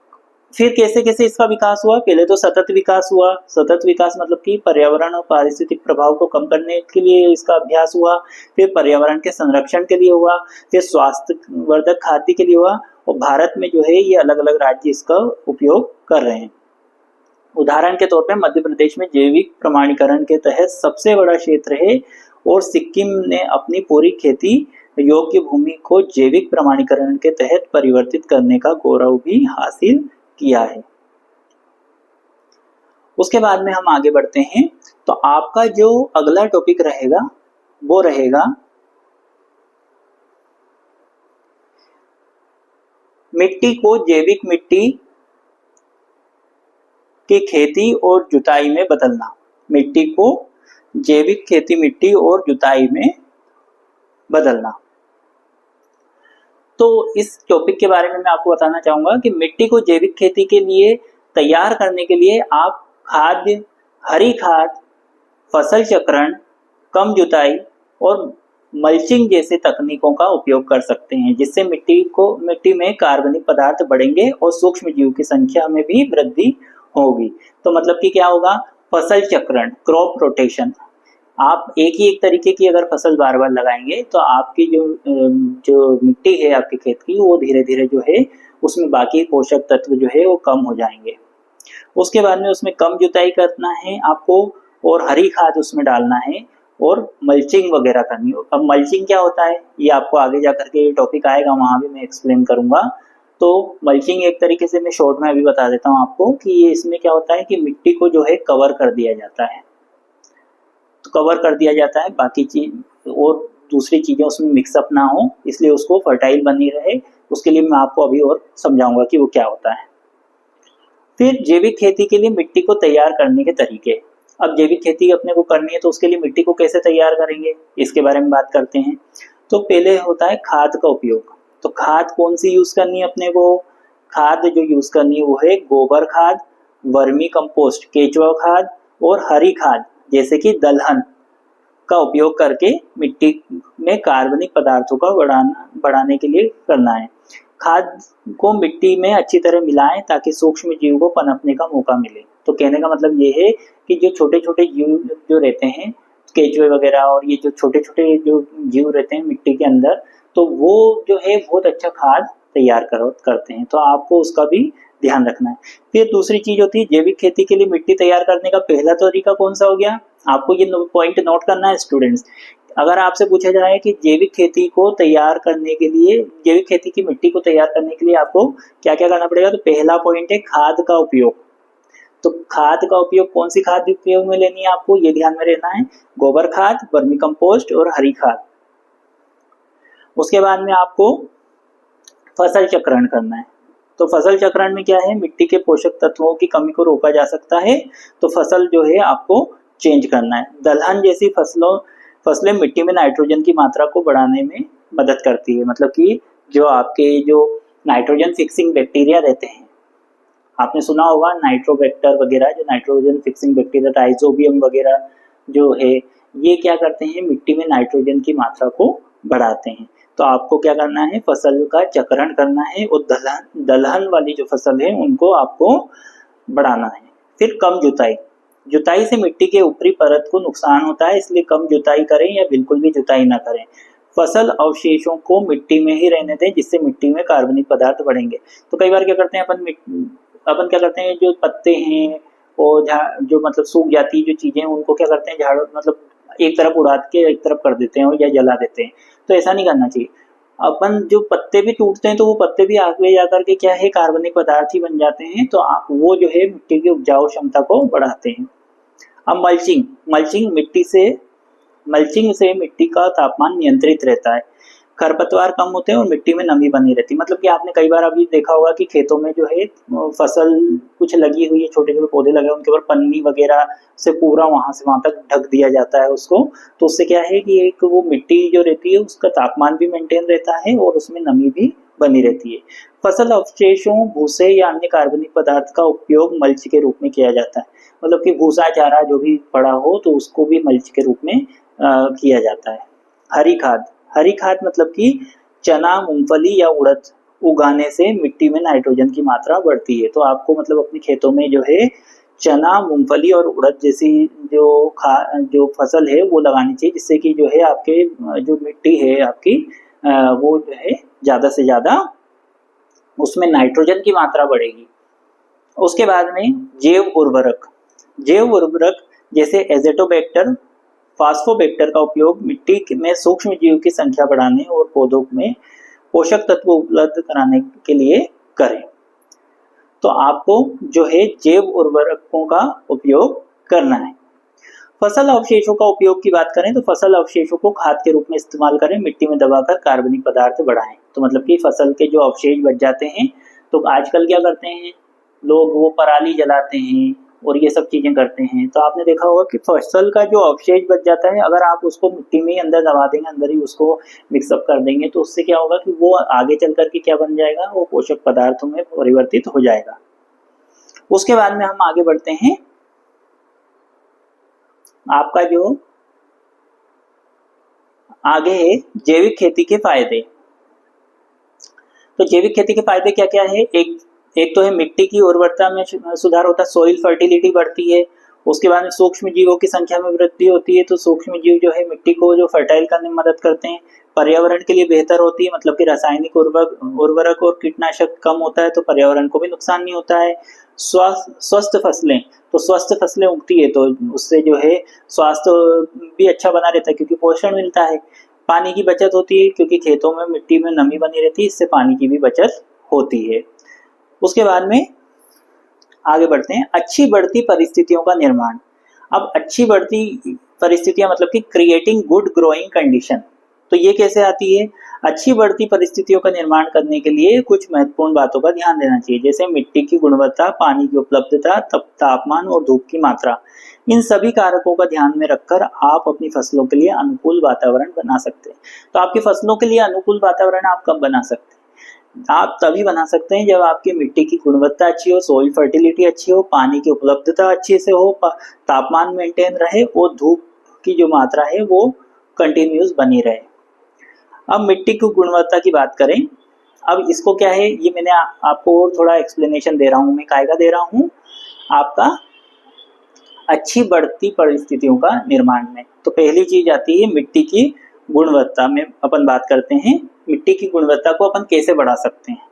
फिर कैसे-कैसे इसका विकास हुआ? पहले तो सतत विकास हुआ। सतत विकास मतलब कि पर्यावरण और पारिस्थितिक प्रभाव को कम करने के लिए इसका अभ्यास हुआ, फिर पर्यावरण के संरक्षण के लिए हुआ, फिर स्वास्थ्यवर्धक खाद्य के लिए हुआ और भारत में जो है ये अलग-अलग राज्य इसका उपयोग कर रहे हैं। उदाहरण के तौर पे मध्य प्रदेश में जैविक प्रमाणीकरण के तहत सबसे बड़ा क्षेत्र है और सिक्किम ने अपनी पूरी खेती योग्य भूमि को जैविक प्रमाणीकरण के तहत परिवर्तित करने का गौरव भी हासिल किया है। उसके बाद में हम आगे बढ़ते हैं। तो आपका जो अगला टॉपिक रहेगा वो रहेगा मिट्टी को जैविक मिट्टी की खेती और जुताई में बदलना। मिट्टी को जैविक खेती मिट्टी और जुताई में बदलना। तो इस टॉपिक के बारे में मैं आपको बताना चाहूंगा कि मिट्टी को जैविक खेती के लिए तैयार करने के लिए आप खाद्य, हरी खाद, फसल चक्रण, कम जुताई और मल्चिंग जैसे तकनीकों का उपयोग कर सकते हैं, जिससे मिट्टी में कार्बनिक पदार्थ बढ़ेंगे और सूक्ष्म जीव की संख्या में भी वृद्धि होगी। तो मतलब कि क्या होगा? फसल चक्रण, क्रॉप रोटेशन। आप एक ही एक तरीके की अगर फसल बार-बार लगाएंगे तो आपकी जो मिट्टी है आपके खेत की, वो धीरे-धीरे जो है उसमें बाकी पोषक तत्व जो है वो कम हो जाएंगे। उसके बाद में उसमें कम जुताई करना है आपको और हरी खाद उसमें डालना है और मल्चिंग वगैरह करनी हो। अब मल्चिंग क्या होता है ये आपको आगे जाकर के टॉपिक आएगा, वहां भी मैं एक्सप्लेन करूंगा। तो मल्चिंग एक तरीके से मैं शॉर्ट में अभी बता देता हूँ आपको कि ये इसमें क्या होता है कि मिट्टी को जो है कवर कर दिया जाता है। तो कवर कर दिया जाता है, बाकी चीज और दूसरी चीजें उसमें मिक्सअप ना हो, इसलिए उसको फर्टाइल बनी रहे। उसके लिए मैं आपको अभी और समझाऊंगा कि वो क्या होता है। फिर जैविक खेती के लिए मिट्टी को तैयार करने के तरीके। अब जैविक खेती अपने को करनी है तो उसके लिए मिट्टी को कैसे तैयार करेंगे, इसके बारे में बात करते हैं। तो पहले होता है खाद का उपयोग। तो खाद कौन सी यूज करनी है अपने को? खाद जो यूज करनी है वो है गोबर खाद, वर्मी कंपोस्ट, केचुआ खाद और हरी खाद जैसे कि दलहन का उपयोग करके मिट्टी में कार्बनिक पदार्थों का बढ़ाने के लिए करना है। खाद को मिट्टी में अच्छी तरह मिलाएं ताकि सूक्ष्म जीव को पनपने का मौका मिले। तो कहने का मतलब ये है कि जो छोटे-छोटे जीव जो रहते हैं, केचुए वगैरह और ये जो छोटे-छोटे जो जीव रहते हैं मिट्टी के अंदर, तो वो जो है बहुत अच्छा खाद तैयार करते हैं। तो आपको उसका भी ध्यान रखना है। फिर दूसरी चीज होती है जैविक खेती के लिए मिट्टी तैयार करने का पहला तरीका कौन सा हो गया? आपको ये पॉइंट नोट करना है स्टूडेंट्स। अगर आपसे पूछा जाए कि जैविक खेती को तैयार करने के लिए, जैविक खेती की मिट्टी को तैयार करने के लिए आपको क्या-क्या करना पड़ेगा, तो पहला पॉइंट है खाद का उपयोग। तो खाद का उपयोग कौन सी खाद उपयोग में लेनी है आपको, ये ध्यान में रहना है। गोबर खाद, वर्मी कंपोस्ट और हरी खाद। उसके बाद में आपको फसल चक्रण करना है। तो फसल चक्रण में क्या है, मिट्टी के पोषक तत्वों की कमी को रोका जा सकता है, तो फसल जो है आपको चेंज करना है। दलहन जैसी फसलें मिट्टी में नाइट्रोजन की मात्रा को बढ़ाने में मदद करती है। मतलब कि जो आपके जो नाइट्रोजन फिक्सिंग बैक्टीरिया रहते हैं, आपने सुना होगा नाइट्रोबैक्टर वगैरह, जो नाइट्रोजन फिक्सिंग बैक्टीरिया, राइजोबियम वगैरह जो है, ये क्या करते हैं, मिट्टी में नाइट्रोजन की मात्रा को बढ़ाते हैं। तो आपको क्या करना है, फसल का चक्रण करना है और दलहन वाली जो फसल है उनको आपको बढ़ाना है। फिर कम जुताई से मिट्टी के ऊपरी परत को नुकसान होता है, इसलिए कम जुताई करें या बिल्कुल भी जुताई ना करें। फसल अवशेषों को मिट्टी में ही रहने दें, जिससे मिट्टी में कार्बनिक पदार्थ बढ़ेंगे। तो कई बार क्या करते हैं अपन क्या करते हैं, जो पत्ते हैं और जो मतलब सूख जाती जो चीजें, उनको क्या करते हैं, झाड़ मतलब एक तरफ उड़ा के एक तरफ कर देते हैं और या जला देते हैं। तो ऐसा नहीं करना चाहिए। अपन जो पत्ते भी टूटते हैं तो वो पत्ते भी आगे जाकर के क्या है कार्बनिक पदार्थ ही बन जाते हैं, तो वो जो है मिट्टी की उपजाऊ क्षमता को बढ़ाते हैं। अब मल्चिंग, मल्चिंग से मिट्टी का तापमान नियंत्रित रहता है, खरपतवार कम होते हैं और मिट्टी में नमी बनी रहती है। मतलब कि आपने कई बार अभी देखा होगा कि खेतों में जो है फसल कुछ लगी हुई है, छोटे छोटे पौधे लगे, उनके ऊपर पन्नी वगैरह से पूरा वहां से वहां तक ढक दिया जाता है उसको, तो उससे क्या है कि एक वो मिट्टी जो रहती है उसका तापमान भी मेंटेन रहता है और उसमें नमी भी बनी रहती है। फसल अवशेषों, भूसे या अन्य कार्बनिक पदार्थ का उपयोग मल्च के रूप में किया जाता है। मतलब कि भूसा चारा जो भी पड़ा हो तो उसको भी मल्च के रूप में किया जाता है। हरी खाद, हरी खाद मतलब कि चना, मूंगफली या उड़द उगाने से मिट्टी में नाइट्रोजन की मात्रा बढ़ती है। तो आपको मतलब अपने खेतों में जो है चना, मूंगफली और उड़द जैसी जो फसल है वो लगानी चाहिए, जिससे कि जो है आपके जो मिट्टी है आपकी वो जो है ज़्यादा से ज़्यादा उसमें नाइट्रोजन की मात्रा बढ़ेगी। उसके बाद में जैव उर्वरक जैसे एज़ेटोबैक्टर, फास्फोबैक्टर का उपयोग मिट्टी में सूक्ष्म जीव की संख्या बढ़ाने और पौधों में पोषक तत्व उपलब्ध कराने के लिए करें। तो आपको जो है जैव उर्वरकों का उपयोग करना है। फसल अवशेषों का उपयोग की बात करें तो फसल अवशेषों को खाद के रूप में इस्तेमाल करें, मिट्टी में दबाकर कार्बनिक पदार्थ बढ़ाएं। तो मतलब कि फसल के जो अवशेष बच जाते हैं तो आजकल क्या करते हैं लोग, वो पराली जलाते हैं और ये सब चीजें करते हैं। तो आपने देखा होगा कि फसल का जो अवशेष बच जाता है, अगर आप उसको मिट्टी में ही अंदर दबा देंगे, अंदर ही उसको मिक्सअप कर देंगे, तो उससे क्या होगा कि वो आगे चल करके क्या बन जाएगा, वो पोषक पदार्थों में परिवर्तित हो जाएगा। उसके बाद में हम आगे बढ़ते हैं। आपका जो आगे है जैविक खेती के फायदे। तो जैविक खेती के फायदे क्या क्या है? एक तो है मिट्टी की उर्वरता में सुधार होता है, सॉइल फर्टिलिटी बढ़ती है। उसके बाद में सूक्ष्म जीवों की संख्या में वृद्धि होती है, तो सूक्ष्म जीव जो है मिट्टी को जो फर्टाइल करने में मदद करते हैं। पर्यावरण के लिए बेहतर होती है, मतलब कि रासायनिक उर्वरक और कीटनाशक कम होता है तो पर्यावरण को भी नुकसान नहीं होता है। स्वस्थ फसलें, तो स्वस्थ फसलें उगती है तो उससे जो है स्वास्थ्य भी अच्छा बना रहता है क्योंकि पोषण मिलता है। पानी की बचत होती है क्योंकि खेतों में मिट्टी में नमी बनी रहती है, इससे पानी की भी बचत होती है। उसके बाद में आगे बढ़ते हैं, अच्छी बढ़ती परिस्थितियों का निर्माण। अब अच्छी बढ़ती परिस्थितियां मतलब कि क्रिएटिंग गुड ग्रोइंग कंडीशन, तो ये कैसे आती है? अच्छी बढ़ती परिस्थितियों का निर्माण करने के लिए कुछ महत्वपूर्ण बातों का ध्यान देना चाहिए, जैसे मिट्टी की गुणवत्ता, पानी की उपलब्धता, तापमान और धूप की मात्रा। इन सभी कारकों का ध्यान में रखकर आप अपनी फसलों के लिए अनुकूल वातावरण बना सकते हैं। तो आपकी फसलों के लिए अनुकूल वातावरण आप कब बना सकते हैं? आप तभी बना सकते हैं जब आपकी मिट्टी की गुणवत्ता अच्छी हो, सॉइल फर्टिलिटी अच्छी हो, पानी की उपलब्धता अच्छे से हो, तापमान मेंटेन रहे और धूप की जो मात्रा है वो कंटिन्यूस बनी रहे। अब मिट्टी की गुणवत्ता की बात करें, अब इसको क्या है, ये मैंने आपको और थोड़ा एक्सप्लेनेशन दे रहा हूँ। मैं कायदा दे रहा हूँ आपका अच्छी बढ़ती परिस्थितियों का निर्माण में। तो पहली चीज आती है मिट्टी की गुणवत्ता में अपन बात करते हैं। मिट्टी की गुणवत्ता को अपन कैसे बढ़ा सकते हैं?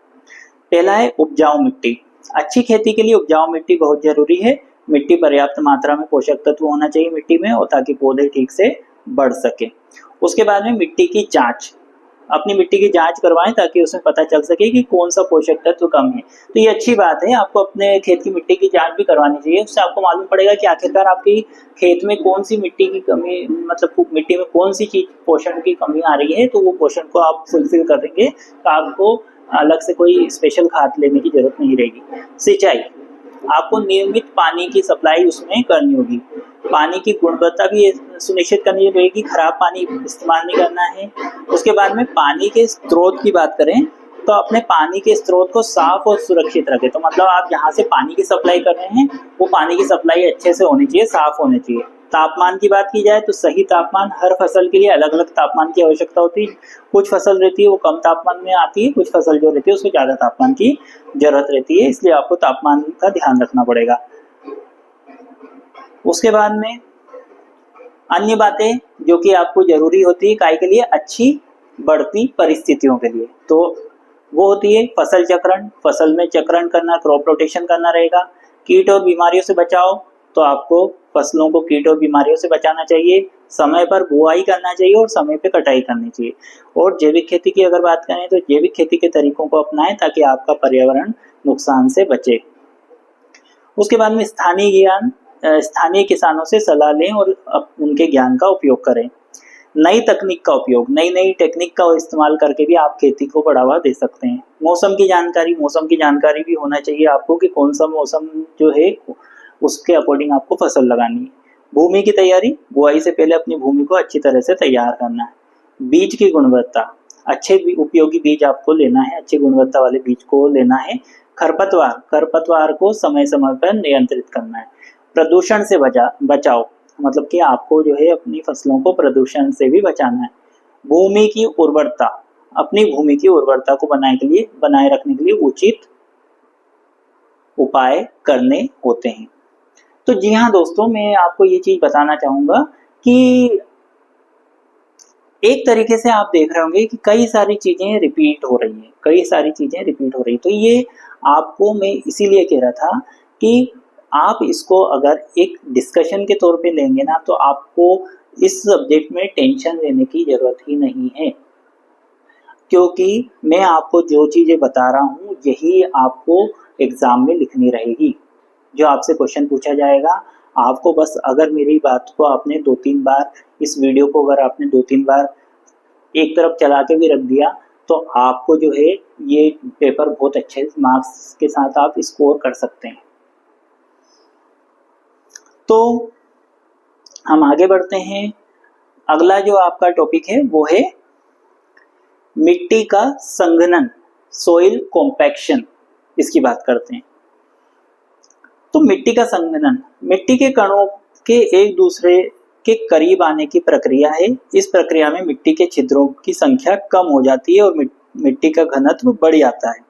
पहला है उपजाऊ मिट्टी। अच्छी खेती के लिए उपजाऊ मिट्टी बहुत जरूरी है। मिट्टी पर्याप्त मात्रा में पोषक तत्व होना चाहिए मिट्टी में, और ताकि पौधे ठीक से बढ़ सके। उसके बाद में मिट्टी की जांच, अपनी मिट्टी की जांच करवाएं ताकि उसमें पता चल सके कि कौन सा पोषक तत्व कम है। तो ये अच्छी बात है, आपको अपने खेत की मिट्टी की जांच भी करवानी चाहिए। उससे आपको मालूम पड़ेगा कि आखिरकार आपकी खेत में कौन सी मिट्टी की कमी, मतलब मिट्टी में कौन सी चीज पोषण की कमी आ रही है, तो वो पोषण को आप फुलफिल करेंगे तो आपको अलग से कोई स्पेशल खाद लेने की जरूरत नहीं रहेगी। सिंचाई, आपको नियमित पानी की सप्लाई उसमें करनी होगी। पानी की गुणवत्ता भी सुनिश्चित करनी रहेगी, खराब पानी इस्तेमाल नहीं करना है। उसके बाद में पानी के स्रोत की बात करें तो अपने पानी के स्रोत को साफ और सुरक्षित रखें। तो मतलब आप जहाँ से पानी की सप्लाई कर रहे हैं वो पानी की सप्लाई अच्छे से होनी चाहिए, साफ होनी चाहिए। तापमान की बात की जाए तो सही तापमान, हर फसल के लिए अलग अलग तापमान की आवश्यकता होती है। कुछ फसल रहती है वो कम तापमान में आती है, कुछ फसल जो रहती है उसको ज़्यादा तापमान की जरूरत रहती है, इसलिए आपको तापमान का ध्यान रखना पड़ेगा। उसके बाद में अन्य बातें जो कि आपको जरूरी होती है काय के लिए, अच्छी बढ़ती परिस्थितियों के लिए, तो वो होती है फसल चक्रण, फसल में चक्रण करना, क्रॉप रोटेशन करना रहेगा। कीट और बीमारियों से बचाव, तो आपको फसलों को कीट और बीमारियों से बचाना चाहिए, समय पर बुआई करना चाहिए और समय पे कटाई करनी चाहिए। और जैविक खेती की अगर बात करें तो जैविक खेती के तरीकों को अपनाएं ताकि आपका पर्यावरण नुकसान से बचे। उसके बाद में स्थानीय किसानों से सलाह लें और उनके ज्ञान का उपयोग करें। नई तकनीक का उपयोग, नई टेक्निक का इस्तेमाल करके भी आप खेती को बढ़ावा दे सकते हैं। मौसम की जानकारी भी होना चाहिए आपको कि कौन सा मौसम जो है उसके अकॉर्डिंग आपको फसल लगानी है। भूमि की तैयारी, बुआई से पहले अपनी भूमि को अच्छी तरह से तैयार करना है। बीज की गुणवत्ता, अच्छे उपयोगी बीज आपको लेना है, अच्छी गुणवत्ता वाले बीज को लेना है। खरपतवार को समय समय पर नियंत्रित करना है। प्रदूषण से बचाओ, मतलब कि आपको जो है अपनी फसलों को प्रदूषण से भी बचाना है। भूमि की उर्वरता, अपनी भूमि की उर्वरता को बनाए रखने के लिए उचित उपाय करने होते हैं। तो जी हाँ दोस्तों, मैं आपको ये चीज बताना चाहूंगा कि एक तरीके से आप देख रहे होंगे कि कई सारी चीजें रिपीट हो रही है। तो ये आपको मैं इसीलिए कह रहा था कि आप इसको अगर एक डिस्कशन के तौर पे लेंगे ना, तो आपको इस सब्जेक्ट में टेंशन लेने की जरूरत ही नहीं है, क्योंकि मैं आपको जो चीजें बता रहा हूँ यही आपको एग्जाम में लिखनी रहेगी। जो आपसे क्वेश्चन पूछा जाएगा, आपको बस अगर मेरी बात को आपने 2-3 बार, इस वीडियो को अगर आपने 2-3 बार एक तरफ चला के भी रख दिया, तो आपको जो है ये पेपर बहुत अच्छे मार्क्स के साथ आप स्कोर कर सकते हैं। तो हम आगे बढ़ते हैं। अगला जो आपका टॉपिक है वो है मिट्टी का संघनन, सोइल कॉम्पैक्शन, इसकी बात करते हैं। तो मिट्टी का संघनन, मिट्टी के कणों के एक दूसरे के करीब आने की प्रक्रिया है। इस प्रक्रिया में मिट्टी के छिद्रों की संख्या कम हो जाती है और मिट्टी का घनत्व बढ़ जाता है।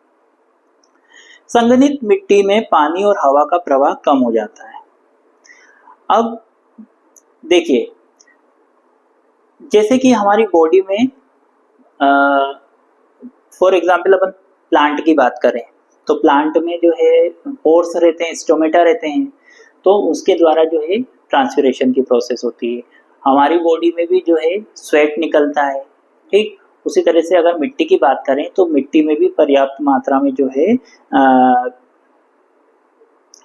संघनित मिट्टी में पानी और हवा का प्रवाह कम हो जाता है। अब देखिए, जैसे कि हमारी बॉडी में फॉर एग्जाम्पल अपन प्लांट की बात करें तो प्लांट में जो है पोर्स रहते हैं, स्टोमेटा रहते हैं, तो उसके द्वारा जो है ट्रांसपिरेशन की प्रोसेस होती है। हमारी बॉडी में भी जो है स्वेट निकलता है, ठीक। उसी तरह से अगर मिट्टी की बात करें तो मिट्टी में भी पर्याप्त मात्रा में जो है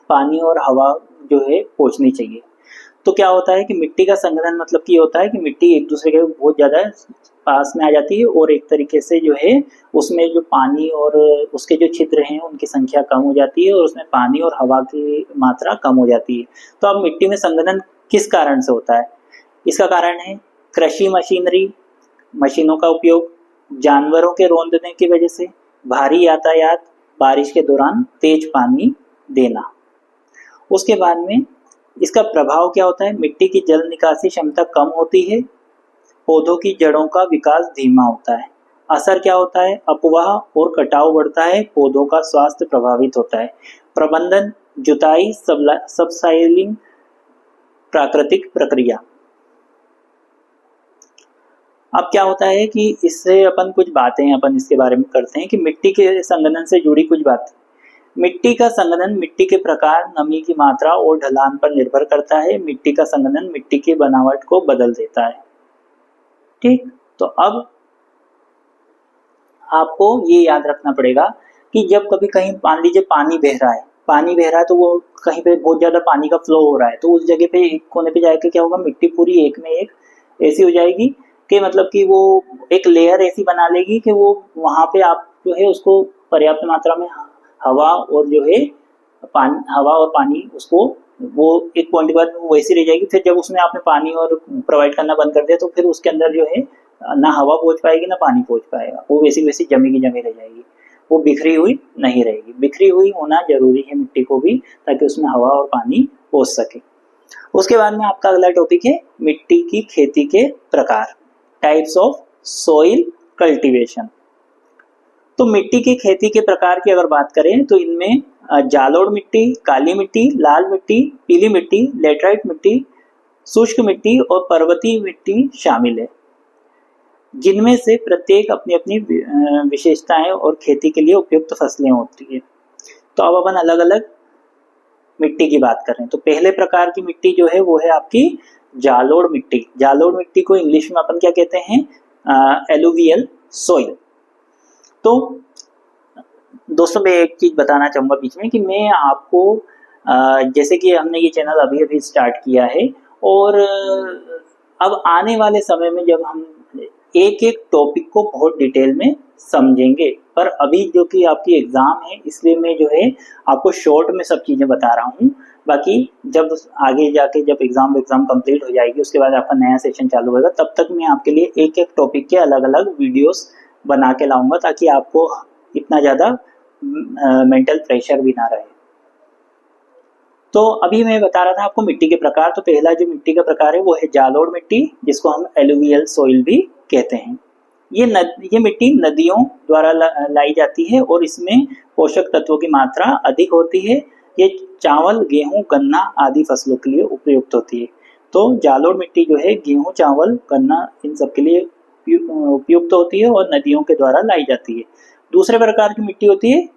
पानी और हवा जो है पहुंचनी चाहिए। तो क्या होता है कि मिट्टी का संघनन मतलब कि होता है कि मिट्टी एक दूसरे के बहुत ज़्यादा पास में आ जाती है और एक तरीके से जो है उसमें जो पानी और उसके जो छिद्र हैं उनकी संख्या कम हो जाती है और उसमें पानी और हवा की मात्रा कम हो जाती है। तो अब मिट्टी में संघनन किस कारण से होता है? इसका कारण है कृषि मशीनों का उपयोग, जानवरों के रौंदने की वजह से, भारी यातायात, बारिश के दौरान तेज पानी देना। उसके बाद में इसका प्रभाव क्या होता है? मिट्टी की जल निकासी क्षमता कम होती है, पौधों की जड़ों का विकास धीमा होता है। असर क्या होता है? अपवाह और कटाव बढ़ता है, पौधों का स्वास्थ्य प्रभावित होता है। प्रबंधन, जुताई, सबसॉइलिंग, प्राकृतिक प्रक्रिया। अब क्या होता है कि इससे अपन कुछ बातें अपन इसके बारे में करते हैं कि मिट्टी के संघनन से जुड़ी कुछ बातें। मिट्टी का संघनन मिट्टी के प्रकार, नमी की मात्रा और ढलान पर निर्भर करता है। मिट्टी का संघनन मिट्टी की बनावट को बदल देता है, ठीक। तो अब आपको ये याद रखना पड़ेगा कि जब कभी कहीं मान लीजिए पानी बह रहा है तो वो कहीं पे बहुत ज्यादा पानी का फ्लो हो रहा है, तो उस जगह पे एक कोने पे जाके क्या होगा, मिट्टी पूरी एक में एक ऐसी हो जाएगी कि मतलब कि वो एक लेयर ऐसी बना लेगी कि वो वहां पे आप जो है उसको पर्याप्त मात्रा में हवा और पानी उसको वो एक पॉइंट के बाद वो वैसी रह जाएगी। फिर जब उसमें आपने पानी और प्रोवाइड करना बंद कर दिया तो फिर उसके अंदर जो है ना हवा पहुंच पाएगी ना पानी पहुंच पाएगा, वो वैसी जमी की जमी रह जाएगी, वो बिखरी हुई नहीं रहेगी। बिखरी हुई होना जरूरी है मिट्टी को भी, ताकि उसमें हवा और पानी पहुंच सके। उसके बाद में आपका अगला टॉपिक है मिट्टी की खेती के प्रकार, टाइप्स ऑफ सॉइल कल्टीवेशन। तो मिट्टी की खेती के प्रकार की अगर बात करें तो इनमें जालोड़ मिट्टी, काली मिट्टी, लाल मिट्टी, पीली मिट्टी, लेटराइट मिट्टी, शुष्क मिट्टी और पर्वतीय मिट्टी शामिल है, जिनमें से प्रत्येक अपनी अपनी विशेषताएं और खेती के लिए उपयुक्त फसलें होती है। तो अब अपन अलग अलग मिट्टी की बात कर रहे हैं तो पहले प्रकार की मिट्टी जो है वो है आपकी जालोड़ मिट्टी। जालोड़ मिट्टी को इंग्लिश में अपन क्या कहते हैं, एलुवियल सॉइल। तो दोस्तों मैं एक चीज बताना चाहूंगा बीच में कि मैं आपको जैसे कि हमने ये चैनल अभी अभी स्टार्ट किया है और अब आने वाले समय में जब हम एक एक टॉपिक को बहुत डिटेल में समझेंगे, पर अभी जो कि आपकी एग्जाम है इसलिए मैं जो है आपको शॉर्ट में सब चीजें बता रहा हूँ। बाकी जब आगे जाके जब एग्जाम कंप्लीट हो जाएगी उसके बाद आपका नया सेशन चालू होगा, तब तक मैं आपके लिए एक एक टॉपिक के अलग अलग वीडियोस बना के लाऊंगा ताकि आपको इतना ज़्यादा मेंटल प्रेशर भी ना रहे। तो अभी मैं बता रहा था आपको मिट्टी के प्रकार। तो पहला जो मिट्टी का प्रकार है वो है जालोड़ मिट्टी, जिसको हम एलुवियल सॉइल भी कहते हैं। ये मिट्टी नदियों द्वारा लाई जाती है और इसमें पोषक तत्वों की मात्रा अधिक होती है। ये चावल, गेहूं, गन्ना आदि फसलों के लिए उपयुक्त होती है। तो जालोड़ मिट्टी जो है गेहूं, चावल, गन्ना इन सब के लिए उपयुक्त होती है और नदियों के द्वारा लाई जाती है। दूसरे प्रकार की मिट्टी होती है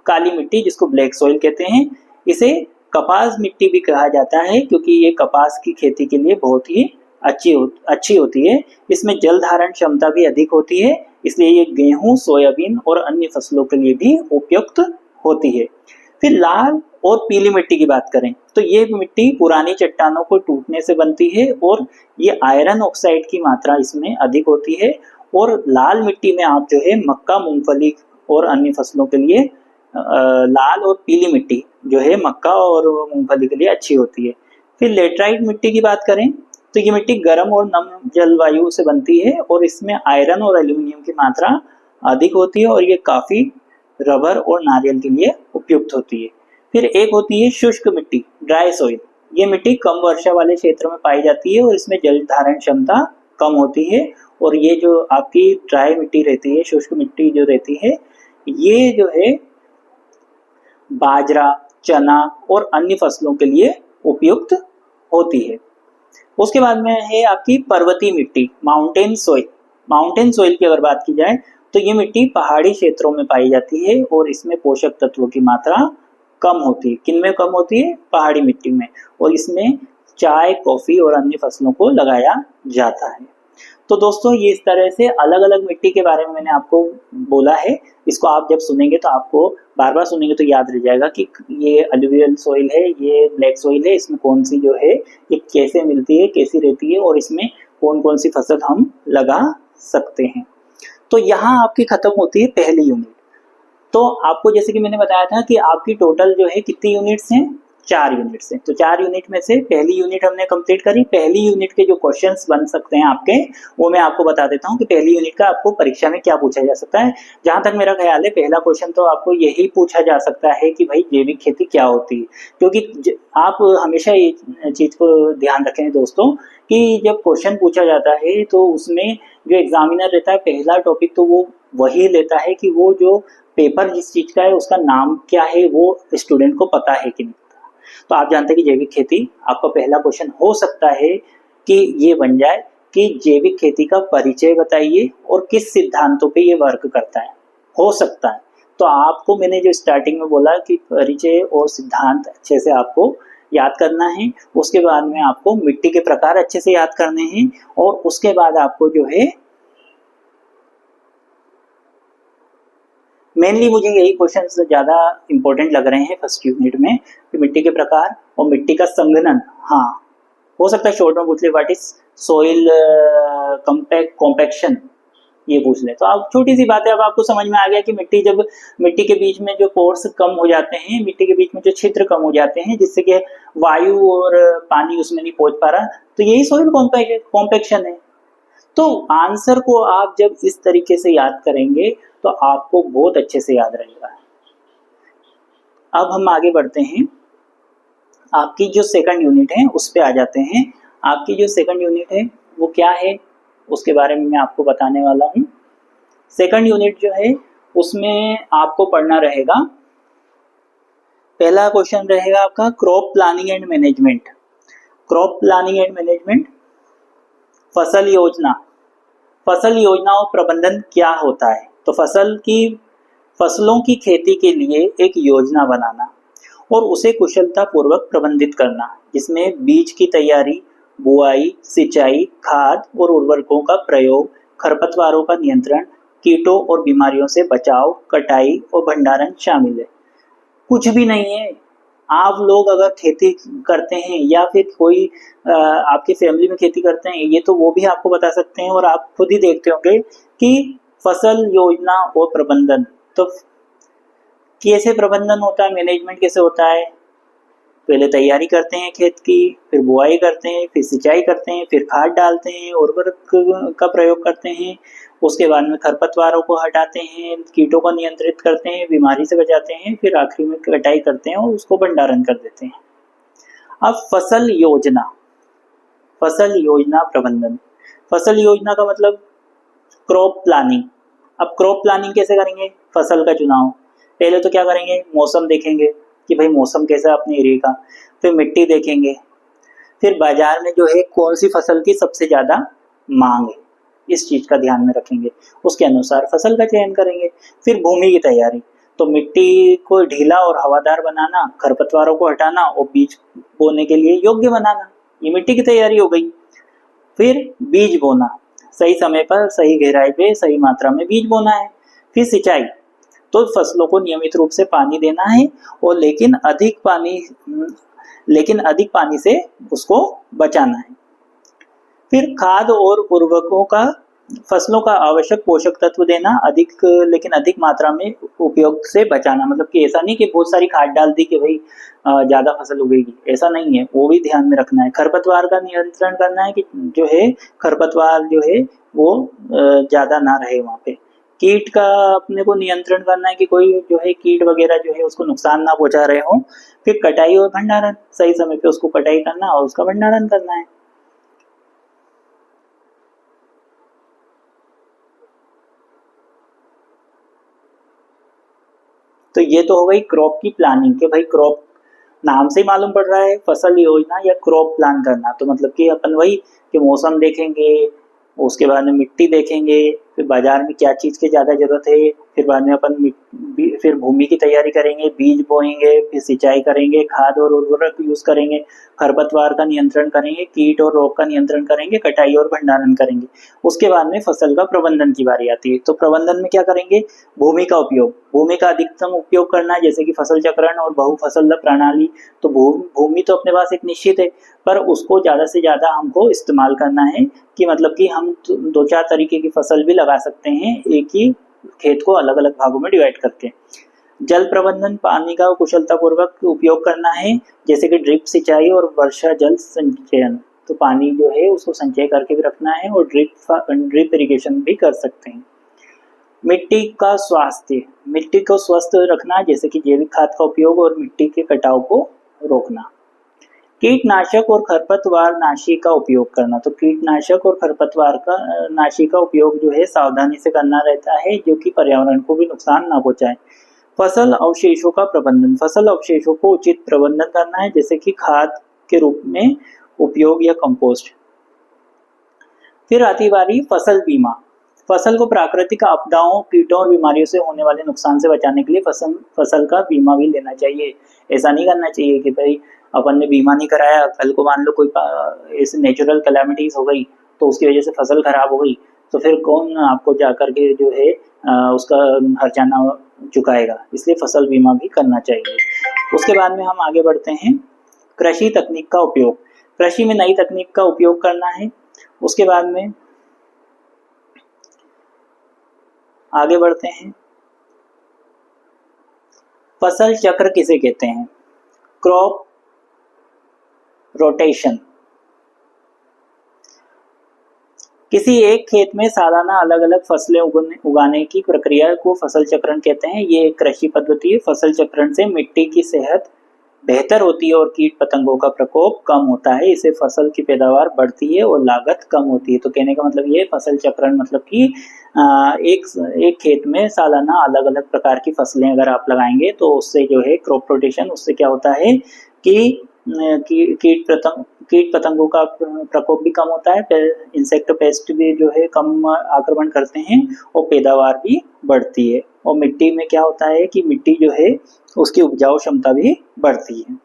काली मिट्टी, जिसको ब्लैक सॉइल कहते हैं। इसे कपास मिट्टी भी कहा जाता है क्योंकि ये कपास की खेती के लिए बहुत ही अच्छी होती है। इसमें जल धारण क्षमता भी अधिक होती है, इसलिए ये गेहूं, सोयाबीन और अन्य फसलों के लिए भी उपयुक्त होती है। फिर लाल और पीली मिट्टी की बात करें तो ये मिट्टी पुरानी चट्टानों को टूटने से बनती है और ये आयरन ऑक्साइड की मात्रा इसमें अधिक होती है। और लाल मिट्टी में आप जो है मक्का, मूंगफली और अन्य फसलों के लिए लाल और पीली मिट्टी जो है मक्का और मूंगफली के लिए अच्छी होती है। फिर लेटराइट मिट्टी की बात करें तो ये मिट्टी गर्म और नम जलवायु से बनती है और इसमें आयरन और एल्यूमिनियम की मात्रा अधिक होती है और ये काफी रबर और नारियल के लिए उपयुक्त होती है। फिर एक होती है शुष्क मिट्टी, ड्राई सॉइल। ये मिट्टी कम वर्षा वाले क्षेत्र में पाई जाती है और इसमें जल धारण क्षमता कम होती है। और ये जो आपकी ड्राई मिट्टी रहती है, शुष्क मिट्टी जो रहती है, ये जो है बाजरा, चना और अन्य फसलों के लिए उपयुक्त होती है। उसके बाद में है आपकी पर्वतीय मिट्टी, माउंटेन सॉइल। माउंटेन सॉइल की अगर बात की जाए तो ये मिट्टी पहाड़ी क्षेत्रों में पाई जाती है और इसमें पोषक तत्वों की मात्रा कम होती है। किन में कम होती है? पहाड़ी मिट्टी में। और इसमें चाय, कॉफी और अन्य फसलों को लगाया जाता है। तो दोस्तों ये इस तरह से अलग अलग मिट्टी के बारे में मैंने आपको बोला है। इसको आप जब सुनेंगे तो आपको बार बार सुनेंगे तो याद रह जाएगा कि ये अलुवियल सॉइल है, ये ब्लैक सॉइल है, इसमें कौन सी जो है ये कैसे मिलती है, कैसी रहती है और इसमें कौन कौन सी फसल हम लगा सकते हैं। तो यहाँ आपकी खत्म होती है पहली यूनिट। तो आपको जैसे कि मैंने बताया था कि आपकी टोटल जो है कितनी यूनिट्स हैं? 4 यूनिट्स हैं। तो 4 यूनिट में से पहली यूनिट हमने कंप्लीट करी। पहली यूनिट के जो क्वेश्चंस बन सकते हैं आपके, वो मैं आपको बता देता हूँ कि पहली यूनिट का आपको परीक्षा में क्या पूछा जा सकता है। जहां तक मेरा ख्याल है पहला क्वेश्चन तो आपको यही पूछा जा सकता है कि भाई जैविक खेती क्या होती है। क्योंकि आप हमेशा ये चीज को ध्यान रखें दोस्तों कि जब क्वेश्चन पूछा जाता है तो उसमें जो एग्जामिनर रहता है पहला टॉपिक तो वो वही लेता है कि वो जो पेपर जिस चीज का है उसका नाम क्या है वो स्टूडेंट को पता है कि नहीं। तो आप जानते हैं कि जैविक खेती, आपका पहला क्वेश्चन हो सकता है कि ये बन जाए कि जैविक खेती का परिचय बताइए और किस सिद्धांतों पे ये वर्क करता है, हो सकता है। तो आपको मैंने जो स्टार्टिंग में बोला कि परिचय और सिद्धांत अच्छे से आपको याद करना है। उसके बाद में आपको मिट्टी के प्रकार अच्छे से याद करने हैं और उसके बाद आपको जो है मेनली मुझे यही क्वेश्चन ज्यादा इंपॉर्टेंट लग रहे हैं फर्स्ट यूनिट में कि मिट्टी के प्रकार और मिट्टी का संघनन। हाँ, हो सकता है शॉर्ट में पूछ ले व्हाट इज सॉइल कॉम्पैक्शन, ये पूछ ले। तो आप छोटी सी बात है, अब आपको समझ में आ गया कि मिट्टी के बीच में जो पोर्स कम हो जाते हैं, मिट्टी के बीच में जो छिद्र कम हो जाते हैं जिससे कि वायु और पानी उसमें नहीं पहुंच पा रहा, तो यही सॉइल कॉम्पैक्शन है। तो आंसर को आप जब इस तरीके से याद करेंगे तो आपको बहुत अच्छे से याद रहेगा। अब हम आगे बढ़ते हैं, आपकी जो सेकंड यूनिट है उस पे आ जाते हैं। आपकी जो सेकंड यूनिट है वो क्या है उसके बारे में मैं आपको बताने वाला हूँ। सेकंड यूनिट जो है उसमें आपको पढ़ना रहेगा, पहला क्वेश्चन रहेगा आपका crop planning and management. Crop planning and management, फसल योजना। फसल योजना और प्रबंधन क्या होता है? तो फसलों की खेती के लिए एक योजना बनाना और उसे कुशलतापूर्वक प्रबंधित करना, जिसमें बीज की तैयारी, बुआई, सिंचाई, खाद और उर्वरकों का प्रयोग, खरपतवारों का नियंत्रण, कीटों और बीमारियों से बचाव, कटाई और भंडारण शामिल है। कुछ भी नहीं है। आप लोग अगर खेती करते हैं या फिर कोई आपकी फैमिली में खेती करते हैं, ये तो वो भी आपको बता सकते हैं और आप खुद ही देखते होंगे कि फसल योजना और प्रबंधन, तो कैसे प्रबंधन होता है, मैनेजमेंट कैसे होता है। पहले तैयारी करते हैं खेत की, फिर बुआई करते हैं, फिर सिंचाई करते हैं, फिर खाद डालते हैं, उर्वरक का प्रयोग करते हैं, उसके बाद में खरपतवारों को हटाते हैं, कीटों को नियंत्रित करते हैं, बीमारी से बचाते हैं, फिर आखिरी में कटाई करते हैं और उसको भंडारण कर देते हैं। अब फसल योजना प्रबंधन। फसल योजना का मतलब क्रॉप प्लानिंग। अब क्रॉप प्लानिंग कैसे करेंगे, फसल का चुनाव। पहले तो क्या करेंगे, मौसम देखेंगे कि भाई मौसम कैसा है अपने एरिया का, फिर मिट्टी देखेंगे, फिर बाजार में जो है कौन सी फसल की सबसे ज़्यादा मांग है, इस चीज़ का ध्यान में रखेंगे, उसके अनुसार फसल का चयन करेंगे। फिर भूमि की तैयारी, तो मिट्टी को ढीला और हवादार बनाना, खरपतवारों को हटाना और बीज बोने के लिए योग्य बनाना, ये मिट्टी की तैयारी हो गई। फिर बीज बोना, सही समय पर, सही गहराई पे, सही मात्रा में बीज बोना है। फिर सिंचाई, तो फसलों को नियमित रूप से पानी देना है और लेकिन अधिक पानी से उसको बचाना है। फिर खाद और उर्वरकों का फसलों का आवश्यक पोषक तत्व देना, लेकिन अधिक मात्रा में उपयोग से बचाना। मतलब कि ऐसा नहीं कि बहुत सारी खाद डाल दी कि भाई ज़्यादा फसल उगेगी, ऐसा नहीं है, वो भी ध्यान में रखना है। खरपतवार का नियंत्रण करना है कि जो है खरपतवार जो है वो ज़्यादा ना रहे वहाँ पे। कीट का अपने को नियंत्रण करना है कि कोई जो है कीट वगैरह जो है उसको नुकसान ना पहुंचा रहे हो। फिर कटाई और भंडारण, सही समय पे उसको कटाई करना और उसका भंडारण करना है। तो ये तो हो गई क्रॉप की प्लानिंग कि भाई क्रॉप, नाम से ही मालूम पड़ रहा है फसल योजना या क्रॉप प्लान करना, तो मतलब कि अपन वही कि मौसम देखेंगे, उसके बाद में मिट्टी देखेंगे, फिर बाजार में क्या चीज़ की ज़्यादा ज़रूरत है, फिर बाद में अपन फिर भूमि की तैयारी करेंगे, बीज बोएंगे, फिर सिंचाई करेंगे, खाद और उर्वरक यूज़ करेंगे, खरपतवार का नियंत्रण करेंगे, कीट और रोग का नियंत्रण करेंगे, कटाई और भंडारण करेंगे। उसके बाद में फसल का प्रबंधन की बारी आती है। तो प्रबंधन में क्या करेंगे, भूमि का उपयोग, भूमि का अधिकतम उपयोग करना है, जैसे कि फसल चक्रण और बहुफसल प्रणाली। तो भूमि तो अपने पास एक निश्चित है, पर उसको ज़्यादा से ज़्यादा हमको इस्तेमाल करना है कि मतलब कि हम 2-4 तरीके की फसल भी लगा सकते हैं एक ही खेत को अलग अलग भागों में डिवाइड करके। जल प्रबंधन, पानी का कुशलतापूर्वक उपयोग करना है, जैसे कि ड्रिप सिंचाई और वर्षा जल संचयन। तो पानी जो है उसको संचय करके भी रखना है और ड्रिप इरिगेशन भी कर सकते हैं। मिट्टी का स्वास्थ्य, मिट्टी को स्वस्थ रखना, जैसे कि जैविक खाद का उपयोग और मिट्टी के कटाव को रोकना। कीटनाशक और खरपतवार नाशी का उपयोग करना, तो कीटनाशक और खरपतवार का नाशी का उपयोग जो है सावधानी से करना रहता है, जो कि पर्यावरण को भी नुकसान ना पहुंचाए। फसल अवशेषों का प्रबंधन, फसल अवशेषों को उचित प्रबंधन करना है, जैसे कि खाद के रूप में उपयोग या कंपोस्ट। फिर आती बारी फसल बीमा, फसल को प्राकृतिक आपदाओं, कीटों और बीमारियों से होने वाले नुकसान से बचाने के लिए फसल का बीमा भी लेना चाहिए। ऐसा नहीं करना चाहिए कि भाई अपन ने बीमा नहीं कराया, कल को मान लो कोई ऐसे नेचुरल कैलामिटीज हो गई तो उसकी वजह से फसल खराब हो गई, तो फिर कौन आपको जा करके जो है उसका हर्जाना चुकाएगा। इसलिए फसल बीमा भी करना चाहिए। उसके बाद में हम आगे बढ़ते हैं, कृषि तकनीक का उपयोग, कृषि में नई तकनीक का उपयोग करना है। उसके बाद में आगे बढ़ते हैं, फसल चक्र किसे कहते हैं, क्रॉप रोटेशन। किसी एक खेत में सालाना अलग अलग फसलें उगाने की प्रक्रिया को फसल चक्रण कहते हैं। ये एक कृषि पद्धति है। फसल चक्रण से मिट्टी की सेहत बेहतर होती है और कीट पतंगों का प्रकोप कम होता है। इससे फसल की पैदावार बढ़ती है और लागत कम होती है। तो कहने का मतलब ये फसल चक्रण मतलब कि एक खेत में सालाना अलग अलग प्रकार की फसलें अगर आप लगाएंगे तो उससे जो है क्रॉप रोटेशन, उससे क्या होता है कि कीट पतंगों का प्रकोप भी कम होता है, इंसेक्ट पेस्ट भी जो है कम आक्रमण करते हैं और पैदावार भी बढ़ती है। और मिट्टी में क्या होता है कि मिट्टी जो है उसकी उपजाऊ क्षमता भी बढ़ती है।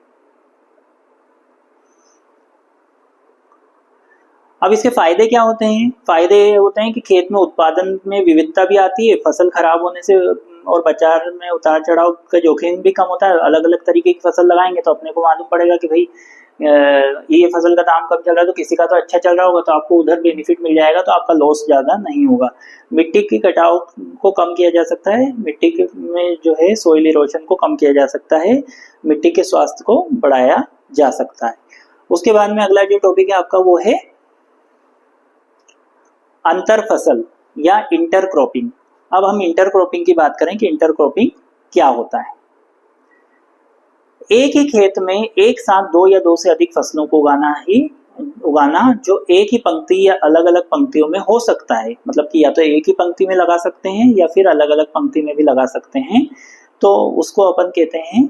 अब इसके फायदे क्या होते हैं? फायदे होते हैं कि खेत में उत्पादन में विविधता भी आती है, फसल खराब होने से और बाजार में उतार चढ़ाव का जोखिम भी कम होता है। अलग अलग तरीके की फसल लगाएंगे तो अपने को मालूम पड़ेगा कि भाई ये फसल का दाम कम चल रहा है, तो किसी का तो अच्छा चल रहा होगा, तो आपको उधर बेनिफिट मिल जाएगा, तो आपका लॉस ज्यादा नहीं होगा। मिट्टी की कटाव को कम किया जा सकता है, में जो है सोइल इरोजन को कम किया जा सकता है, मिट्टी के स्वास्थ्य को बढ़ाया जा सकता है। उसके बाद में अगला जो टॉपिक है आपका वो है अंतर फसल या इंटरक्रॉपिंग। अब हम इंटरक्रॉपिंग की बात करें कि इंटरक्रॉपिंग क्या होता है। एक ही खेत में एक साथ दो या दो से अधिक फसलों को उगाना जो एक ही पंक्ति या अलग अलग पंक्तियों में हो सकता है, मतलब कि या तो एक ही पंक्ति में लगा सकते हैं या फिर अलग अलग पंक्ति में भी लगा सकते हैं, तो उसको अपन कहते हैं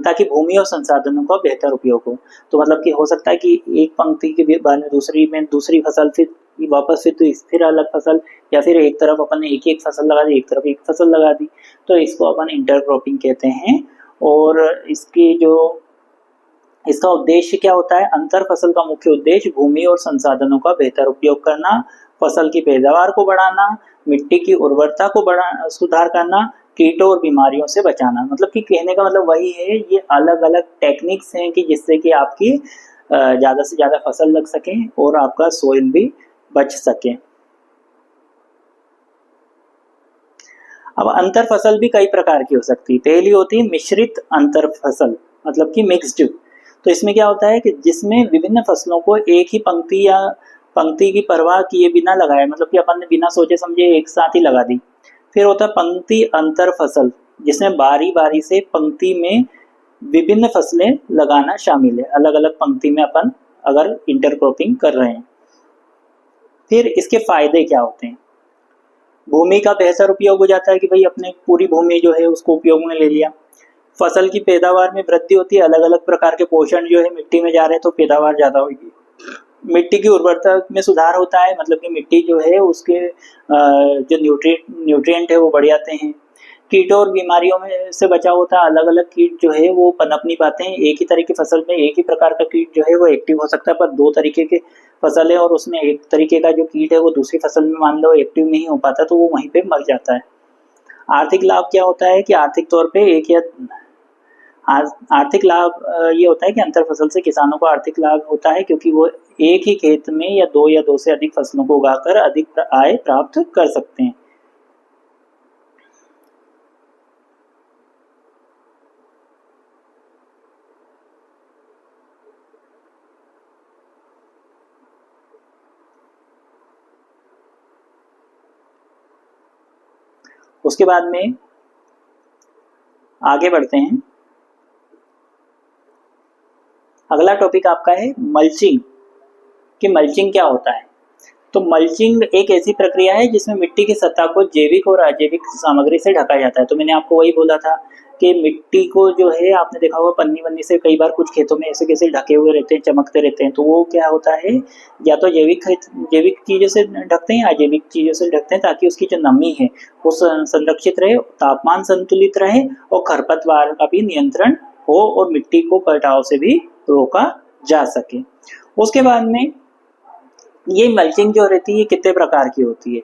ताकि भूमि और संसाधनों का बेहतर उपयोग हो। तो मतलब कि हो सकता है कि एक पंक्ति के बाद में दूसरी फसल, फिर वापस फिर अलग फसल, या फिर एक तरफ अपन ने एक फसल लगा दी, एक तरफ एक फसल लगा दी, तो इसको अपन इंटरक्रॉपिंग कहते हैं। और इसका उद्देश्य क्या होता है? अंतर फसल का मुख्य उद्देश्य भूमि और संसाधनों का बेहतर उपयोग करना, फसल की पैदावार को बढ़ाना, मिट्टी की उर्वरता को सुधार करना, कीटों और बीमारियों से बचाना। मतलब कि कहने का मतलब वही है, ये अलग अलग टेक्निक्स हैं कि जिससे कि आपकी ज्यादा से ज्यादा फसल लग सके और आपका सोइल भी बच सके। अब अंतर फसल भी कई प्रकार की हो सकती है। पहली होती है मिश्रित अंतर फसल, मतलब कि मिक्स्ड। तो इसमें क्या होता है कि जिसमें विभिन्न फसलों को एक ही पंक्ति की परवाह किए बिना लगाया, मतलब कि अपन ने बिना सोचे समझे एक साथ ही लगा दी। फिर होता है पंक्ति अंतर फसल, जिसमें बारी बारी से पंक्ति में विभिन्न फसलें लगाना शामिल है, अलग अलग पंक्ति में अपन अगर इंटरक्रॉपिंग कर रहे हैं। फिर इसके फायदे क्या होते हैं? भूमि का बेहतर उपयोग हो जाता है कि भाई अपने पूरी भूमि जो है उसको उपयोग में ले लिया। फसल की पैदावार में वृद्धि होती है, अलग अलग प्रकार के पोषण जो है मिट्टी में जा रहे हैं तो पैदावार ज्यादा होगी। मिट्टी की उर्वरता में सुधार होता है, मतलब कि मिट्टी जो है उसके जो न्यूट्रिएंट है वो बढ़ जाते हैं। कीटों और बीमारियों में से बचाव होता है, अलग अलग कीट जो है वो पनप नहीं पाते हैं। एक ही तरह की फसल में एक ही प्रकार का कीट जो है वो एक्टिव हो सकता है, पर दो तरीके के फसल है और उसमें एक तरीके का जो कीट है वो दूसरी फसल में मान लो एक्टिव नहीं हो पाता, तो वो वहीं पे मर जाता है। आर्थिक लाभ क्या होता है कि आर्थिक तौर पे आर्थिक लाभ ये होता है कि अंतर फसल से किसानों को आर्थिक लाभ होता है, क्योंकि वो एक ही खेत में या दो से अधिक फसलों को उगाकर अधिक आय प्राप्त कर सकते हैं। उसके बाद में आगे बढ़ते हैं। अगला टॉपिक आपका है मल्चिंग, कि मल्चिंग क्या होता है। तो मल्चिंग एक ऐसी प्रक्रिया है जिसमें मिट्टी की सतह को जैविक और अजैविक सामग्री से ढका जाता है। तो मैंने आपको वही बोला था कि मिट्टी को जो है आपने देखा होगा पन्नी वन्नी से कई बार कुछ खेतों में ऐसे कैसे ढके हुए रहते हैं, चमकते रहते हैं, तो वो क्या होता है, या तो जैविक चीजों से ढकते हैं, अजैविक चीजों से ढकते हैं, ताकि उसकी जो नमी है वो संरक्षित रहे, तापमान संतुलित रहे और खरपतवार का भी नियंत्रण हो और मिट्टी को कटाव से भी रोका जा सके। उसके बाद में ये मल्चिंग जो रहती है कितने प्रकार की होती है।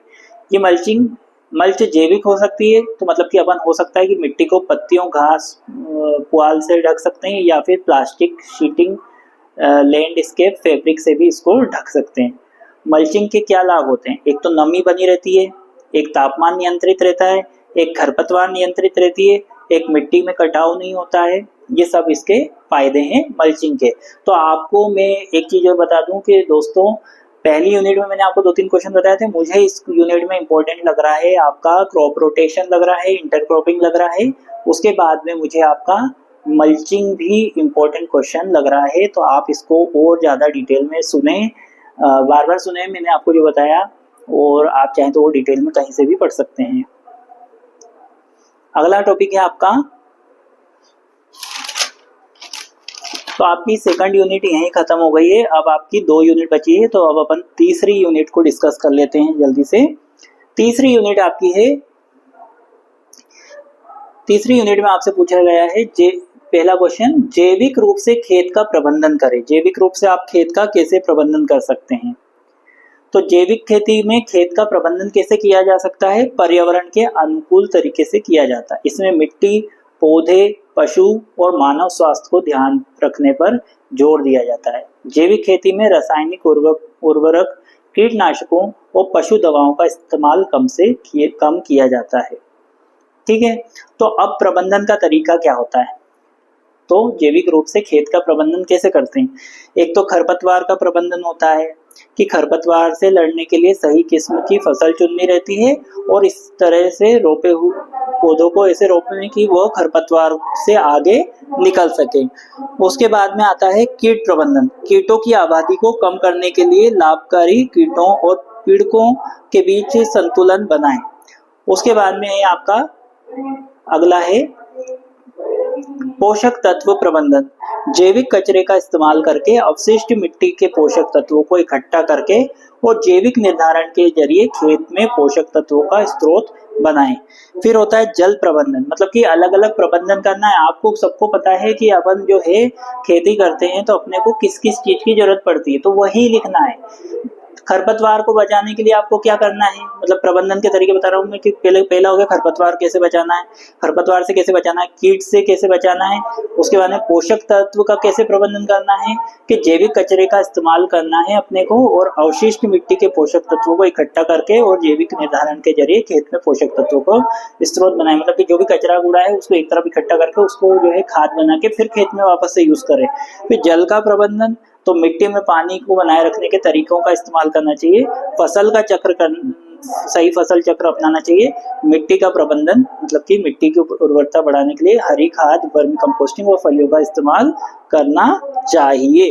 ये मल्च जैविक हो सकती है, तो मतलब कि अपन हो सकता है कि मिट्टी को पत्तियों, घास, पुआल से ढक सकते हैं, या फिर प्लास्टिक शीटिंग, लैंडस्केप फैब्रिक से भी इसको ढक सकते हैं। मल्चिंग के क्या लाभ होते हैं? एक तो नमी बनी रहती है, एक तापमान नियंत्रित रहता है, एक खरपतवार नियंत्रित रहती है, एक मिट्टी में कटाव नहीं होता है। ये सब इसके फायदे हैं मल्चिंग के। तो आपको मैं एक चीज और बता दूं कि दोस्तों, पहली यूनिट में मैंने आपको 2-3 क्वेश्चन बताए थे, मुझे इस यूनिट में इंपॉर्टेंट लग रहा है आपका क्रॉप रोटेशन लग रहा है, इंटरक्रॉपिंग लग रहा है, उसके बाद में मुझे आपका मल्चिंग भी इंपॉर्टेंट क्वेश्चन लग रहा है। तो आप इसको और ज़्यादा डिटेल में सुने, बार बार सुने मैंने आपको जो बताया, और आप चाहें तो वो डिटेल में कहीं से भी पढ़ सकते हैं। अगला टॉपिक है आपका तो आपकी सेकंड यूनिट यहीं खत्म हो गई है। अब आपकी 2 यूनिट बची है, तो अब अपन तीसरी यूनिट को डिस्कस कर लेते हैं जल्दी से। तीसरी यूनिट आपकी है, तीसरी यूनिट में आपसे पूछा गया है पहला क्वेश्चन, जैविक रूप से खेत का प्रबंधन करें। जैविक रूप से आप खेत का कैसे प्रबंधन कर सकते हैं? तो जैविक खेती में खेत का प्रबंधन कैसे किया जा सकता है? पर्यावरण के अनुकूल तरीके से किया जाता है। इसमें मिट्टी, पौधे, पशु और मानव स्वास्थ्य को ध्यान रखने पर जोर दिया जाता है। जैविक खेती में रासायनिक उर्वरक, कीटनाशकों और पशु दवाओं का इस्तेमाल कम किया जाता है। ठीक है, तो अब प्रबंधन का तरीका क्या होता है? तो जैविक रूप से खेत का प्रबंधन कैसे करते हैं? एक तो खरपतवार का प्रबंधन होता है कि खरपतवार से लड़ने के लिए सही किस्म की फसल चुननी रहती है और इस तरह से रोपे हुए पौधों को ऐसे रोपने कि वो खरपतवार से आगे निकल सके। उसके बाद में आता है कीट प्रबंधन। कीटों की आबादी को कम करने के लिए लाभकारी कीटों और पीड़कों के बीच संतुलन बनाएं। उसके बाद में है आपका अगला है पोषक तत्व प्रबंधन। जैविक कचरे का इस्तेमाल करके अवशिष्ट मिट्टी के पोषक तत्वों को इकट्ठा करके और जैविक निर्धारण के जरिए खेत में पोषक तत्वों का स्रोत बनाएं। फिर होता है जल प्रबंधन, मतलब कि अलग अलग प्रबंधन करना है। आपको सबको पता है कि अपन जो है खेती करते हैं तो अपने को किस किस चीज की जरूरत पड़ती है, तो वही लिखना है। खरपतवार को बचाने के लिए आपको क्या करना है, मतलब प्रबंधन के तरीके बता रहा हूँ मैं कि पहला हो गया खरपतवार कैसे बचाना है, खरपतवार से कैसे बचाना है, कीट से कैसे बचाना है। उसके बाद में पोषक तत्व का कैसे प्रबंधन करना है कि जैविक कचरे का इस्तेमाल करना है अपने को और अवशिष्ट मिट्टी के पोषक तत्वों को इकट्ठा करके और जैविक निर्धारण के जरिए खेत में पोषक तत्वों को स्रोत बनाए, मतलब कि जो भी कचरा कूड़ा है उसको एक तरफ इकट्ठा करके उसको जो है खाद बना के फिर खेत में वापस से यूज करें। फिर जल का प्रबंधन, तो मिट्टी में पानी को बनाए रखने के तरीकों का इस्तेमाल करना चाहिए। फसल का सही फसल चक्र अपनाना चाहिए। मिट्टी का प्रबंधन, मतलब कि मिट्टी की उर्वरता बढ़ाने के लिए हरी खाद, वर्मी कंपोस्टिंग और फलियों का इस्तेमाल करना चाहिए।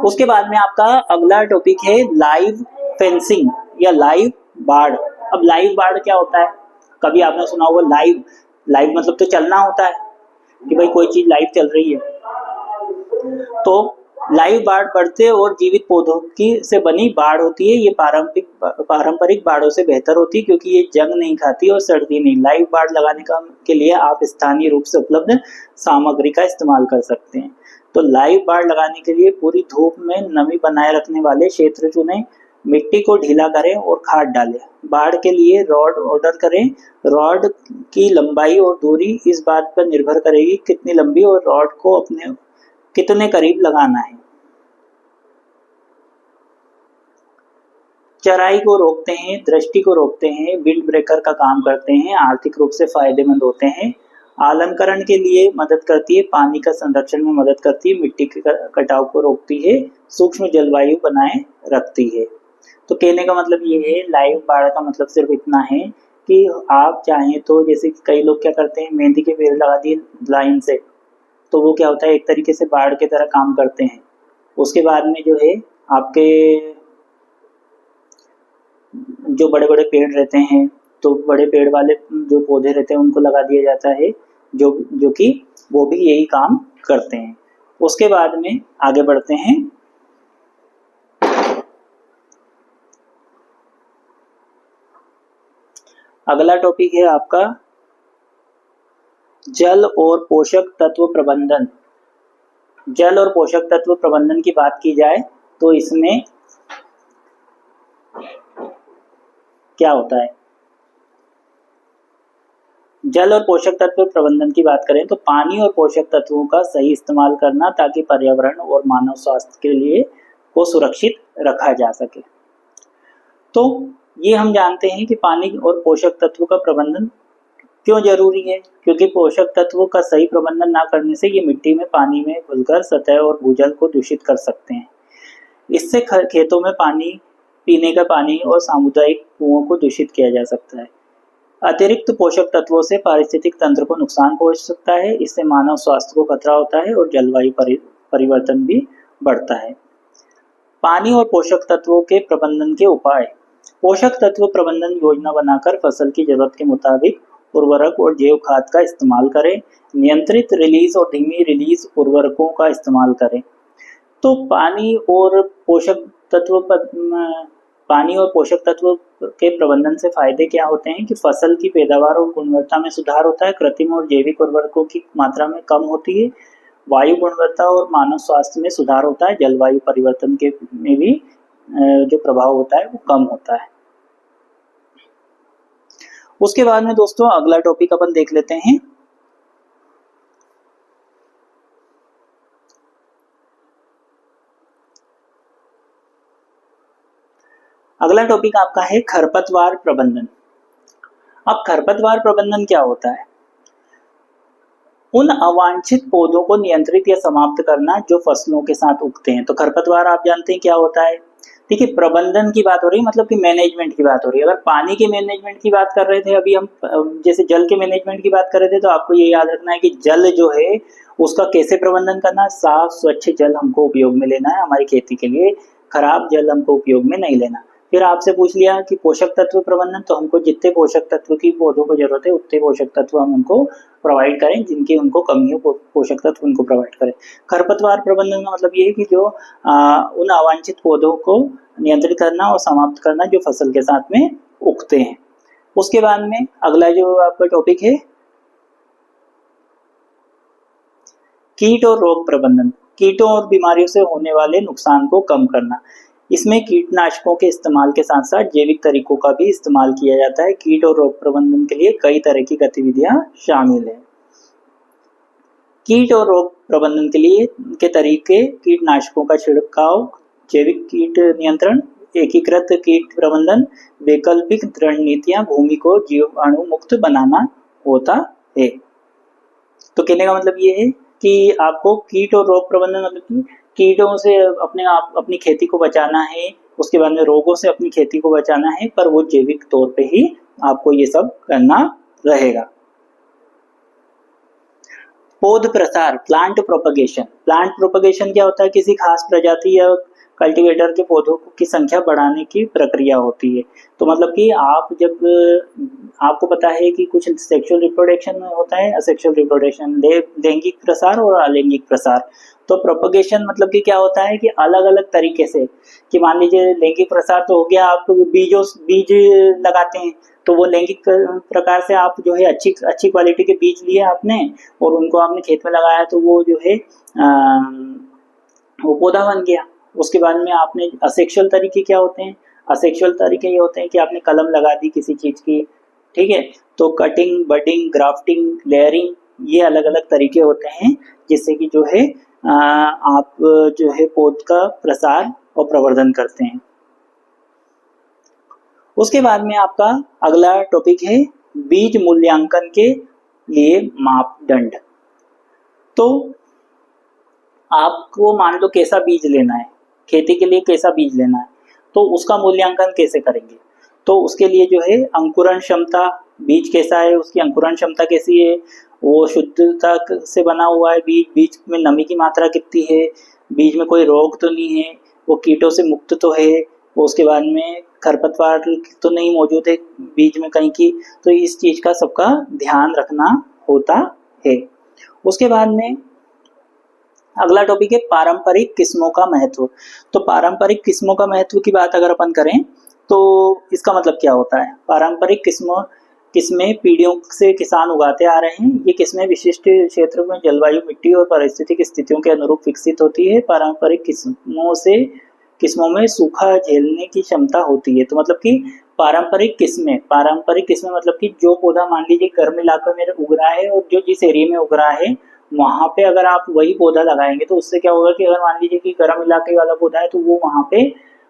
उसके बाद में आपका अगला टॉपिक है लाइव फेंसिंग या लाइव बाड़। अब लाइव बाड़ क्या होता है? कभी आपने सुना होगा लाइव, लाइव मतलब तो चलना होता है कि भाई कोई चीज लाइव चल रही है। तो लाइव बाड़ बढ़ते और जीवित पौधों की से बनी बाड़ होती है। ये पारंपरिक बाड़ों से बेहतर होती है क्योंकि ये जंग नहीं खाती और सड़ती नहीं। लाइव बाड़ लगाने के लिए आप स्थानीय रूप से उपलब्ध सामग्री का इस्तेमाल कर सकते हैं। तो लाइव बाड़ लगाने के लिए पूरी धूप में नमी बनाए रखने वाले क्षेत्र चुनें, मिट्टी को ढीला करें और खाद डालें। बाड़ के लिए रॉड ऑर्डर करें। रॉड की लंबाई और दूरी इस बात पर निर्भर करेगी कितनी लंबी और रॉड को अपने कितने करीब लगाना है। चराई को रोकते हैं, दृष्टि को रोकते हैं, विंड ब्रेकर का काम करते हैं, आर्थिक रूप से फायदेमंद होते हैं, आलंकरण के लिए मदद करती है, पानी का संरक्षण में मदद करती है, मिट्टी के कटाव को रोकती है, सूक्ष्म जलवायु बनाए रखती है। तो कहने का मतलब ये है, लाइव बाड़ का मतलब सिर्फ इतना है कि आप चाहें तो जैसे कई लोग क्या करते हैं, मेहंदी के पेड़ लगा दिए लाइन से, तो वो क्या होता है एक तरीके से बाढ़ की तरह काम करते हैं। उसके बाद में जो है आपके जो बड़े बड़े पेड़ रहते हैं, तो बड़े पेड़ वाले जो पौधे रहते हैं उनको लगा दिया जाता है, जो कि वो भी यही काम करते हैं। उसके बाद में आगे बढ़ते हैं। अगला टॉपिक है आपका जल और पोषक तत्व प्रबंधन। जल और पोषक तत्व प्रबंधन की बात की जाए तो इसमें क्या होता है? जल और पोषक तत्व प्रबंधन की बात करें तो पानी और पोषक तत्वों का सही इस्तेमाल करना ताकि पर्यावरण और मानव स्वास्थ्य के लिए को सुरक्षित रखा जा सके। तो ये हम जानते हैं कि पानी और पोषक तत्वों का प्रबंधन क्यों जरूरी है, क्योंकि पोषक तत्वों का सही प्रबंधन ना करने से ये मिट्टी में पानी में घुलकर सतह और भूजल को दूषित कर सकते हैं। इससे खेतों में पानी, पीने का पानी और सामुदायिक कुओं को दूषित किया जा सकता है। अतिरिक्त पोषक तत्वों से पारिस्थितिक तंत्र को नुकसान पहुंच सकता है। इससे मानव स्वास्थ्य को खतरा होता है और जलवायु परिवर्तन भी बढ़ता है। पानी और पोषक तत्वों के प्रबंधन के उपाय। पोषक तत्व प्रबंधन योजना बनाकर फसल की जरूरत के मुताबिक उर्वरक और जैव खाद का इस्तेमाल करें। नियंत्रित रिलीज और धीमी रिलीज उर्वरकों का इस्तेमाल करें। तो पानी और पोषक तत्व के प्रबंधन से फायदे क्या होते हैं कि फसल की पैदावार और गुणवत्ता में सुधार होता है, कृत्रिम और जैविक उर्वरकों की मात्रा में कम होती है, वायु गुणवत्ता और मानव स्वास्थ्य में सुधार होता है, जलवायु परिवर्तन के में भी जो प्रभाव होता है वो कम होता है। उसके बाद में दोस्तों अगला टॉपिक अपन देख लेते हैं। अगला टॉपिक आपका है खरपतवार प्रबंधन। अब खरपतवार प्रबंधन क्या होता है? उन अवांछित पौधों को नियंत्रित या समाप्त करना जो फसलों के साथ उगते हैं। तो खरपतवार आप जानते हैं क्या होता है। देखिए, प्रबंधन की बात हो रही है, मतलब कि मैनेजमेंट की बात हो रही है। अगर पानी के मैनेजमेंट की बात कर रहे थे अभी हम, जैसे जल के मैनेजमेंट की बात कर रहे थे, तो आपको ये याद रखना है कि जल जो है उसका कैसे प्रबंधन करना है। साफ स्वच्छ जल हमको उपयोग में लेना है हमारी खेती के लिए, खराब जल हमको उपयोग में नहीं लेना। फिर आपसे पूछ लिया कि पोषक तत्व प्रबंधन, तो हमको जितने पोषक तत्व की पौधों को जरूरत है उतने पोषक तत्व हम उनको प्रोवाइड करें, जिनकी उनको कमी हो पोषक तत्व उनको प्रोवाइड करें। खरपतवार प्रबंधन का मतलब ये है कि जो उन अवांछित पौधों को नियंत्रित करना और समाप्त करना जो फसल के साथ में उगते हैं। उसके बाद में अगला जो आपका टॉपिक है कीट और रोग प्रबंधन। कीटों और बीमारियों से होने वाले नुकसान को कम करना। इसमें कीटनाशकों के इस्तेमाल के साथ साथ जैविक तरीकों का भी इस्तेमाल किया जाता है। कीट और रोग प्रबंधन के लिए कई तरह की गतिविधियां शामिल है। कीट और रोग प्रबंधन के लिए के तरीके कीटनाशकों का छिड़काव, जैविक कीट नियंत्रण, एकीकृत कीट प्रबंधन, वैकल्पिक रणनीतियां भूमि को जीवाणु मुक्त बनाना होता है। तो कहने का मतलब ये है कि आपको कीट और रोग प्रबंधन मतलब कि कीटों से अपनी खेती को बचाना है, उसके बाद में रोगों से अपनी खेती को बचाना है, पर वो जैविक तौर पे ही आपको ये सब करना रहेगा। पौध प्रसार, प्लांट प्रोपगेशन। प्लांट प्रोपगेशन क्या होता है? किसी खास प्रजाति या कल्टीवेटर के पौधों की संख्या बढ़ाने की प्रक्रिया होती है। तो मतलब कि आपको पता है कि कुछ सेक्सुअल रिप्रोडक्शन में होता है, असेक्सुअल रिप्रोडक्शन, लैंगिक प्रसार और अलैंगिक प्रसार। तो प्रोपगेशन मतलब कि क्या होता है कि अलग अलग तरीके से, कि मान लीजिए लैंगिक प्रसार तो हो गया, आप बीज लगाते हैं, तो वो लैंगिक प्रकार से आप जो है अच्छी क्वालिटी के बीज लिए आपने और उनको आपने खेत में लगाया, तो वो जो है वो पौधा बन गया। उसके बाद में आपने असेक्सुअल तरीके क्या होते हैं? असेक्सुअल तरीके ये होते हैं कि आपने कलम लगा दी किसी चीज की, ठीक है। तो कटिंग, बडिंग, ग्राफ्टिंग, लेयरिंग, ये अलग अलग तरीके होते हैं जिससे कि जो है आप जो है पौध का प्रसार और प्रवर्धन करते हैं। उसके बाद में आपका अगला टॉपिक है बीज मूल्यांकन के लिए मापदंड। तो आपको मान लो कैसा बीज लेना है, खेती के लिए कैसा बीज लेना है, तो उसका मूल्यांकन कैसे करेंगे? तो उसके लिए जो है अंकुरण क्षमता, बीज कैसा है, उसकी अंकुरण क्षमता कैसी है, वो शुद्धता से बना हुआ है बीज में नमी की मात्रा कितनी है, बीज में कोई रोग तो नहीं है, वो कीटों से मुक्त तो है, उसके बाद में खरपतवार तो नहीं मौजूद है बीज में कहीं की। तो इस चीज का सबका ध्यान रखना होता है। उसके बाद में अगला टॉपिक है पारंपरिक किस्मों का महत्व। तो पारंपरिक किस्मों का महत्व की बात अगर अपन करें तो इसका मतलब क्या होता है? पारंपरिक किस्में पीढ़ियों से किसान उगाते आ रहे हैं। ये किस्में विशिष्ट क्षेत्र में जलवायु, मिट्टी और पारिस्थितिक स्थितियों के अनुरूप विकसित होती है। पारंपरिक किस्मों में सूखा झेलने की क्षमता होती है। तो मतलब कि पारंपरिक किस्में मतलब कि जो पौधा मान लीजिए गर्म इलाके में उग रहा है और जो जिस एरिया में उग रहा है वहां पे अगर आप वही पौधा लगाएंगे तो उससे क्या होगा कि अगर मान लीजिए कि गर्म इलाके वाला पौधा है तो वो वहां पे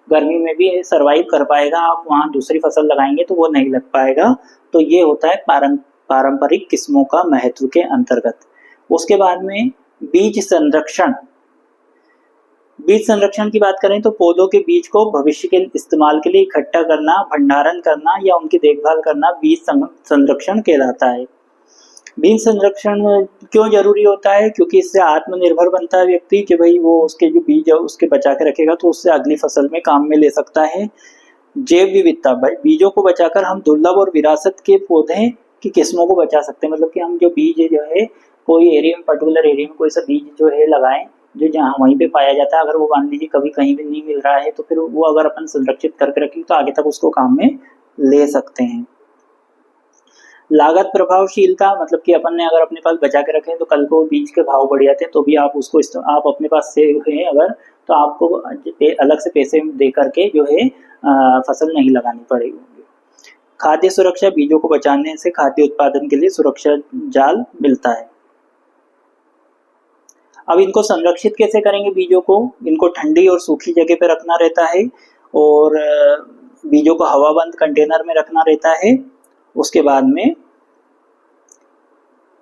गर्मी में भी सरवाइव कर पाएगा, आप वहां दूसरी फसल लगाएंगे तो वो नहीं लग पाएगा। तो ये होता है पारंपरिक किस्मों का महत्व के अंतर्गत। उसके बाद में बीज संरक्षण की बात करें तो पौधों के बीज को भविष्य के इस्तेमाल के लिए इकट्ठा करना, भंडारण करना या उनकी देखभाल करना बीज संरक्षण कहलाता है। बीज संरक्षण क्यों जरूरी होता है? क्योंकि इससे आत्मनिर्भर बनता है व्यक्ति कि भाई वो उसके जो बीज है उसके बचा के रखेगा तो उससे अगली फसल में काम में ले सकता है। जैव विविधता, भाई बीजों को बचाकर हम दुर्लभ और विरासत के पौधे कि किस्मों को बचा सकते हैं। मतलब कि हम जो बीज जो है कोई एरिया में, पर्टिकुलर एरिया में कोई सा बीज जो है लगाएं जो जहाँ वहीं पे पाया जाता है। अगर वो मान लीजिए कभी कहीं भी नहीं मिल रहा है तो फिर वो अगर अपन संरक्षित करके रखें तो आगे तक उसको काम में ले सकते हैं। लागत प्रभावशीलता, मतलब कि अपन ने अगर अपने पास बचा के रखे तो कल को बीज के भाव बढ़ जाते हैं तो भी आप उसको आप अपने पास से है अगर तो आपको अलग से पैसे दे करके जो है फसल नहीं लगानी पड़ेगी। खाद्य सुरक्षा, बीजों को बचाने से खाद्य उत्पादन के लिए सुरक्षा जाल मिलता है। अब इनको संरक्षित कैसे करेंगे बीजों को? इनको ठंडी और सूखी जगह पे रखना रहता है और बीजों को हवाबंद कंटेनर में रखना रहता है। उसके बाद में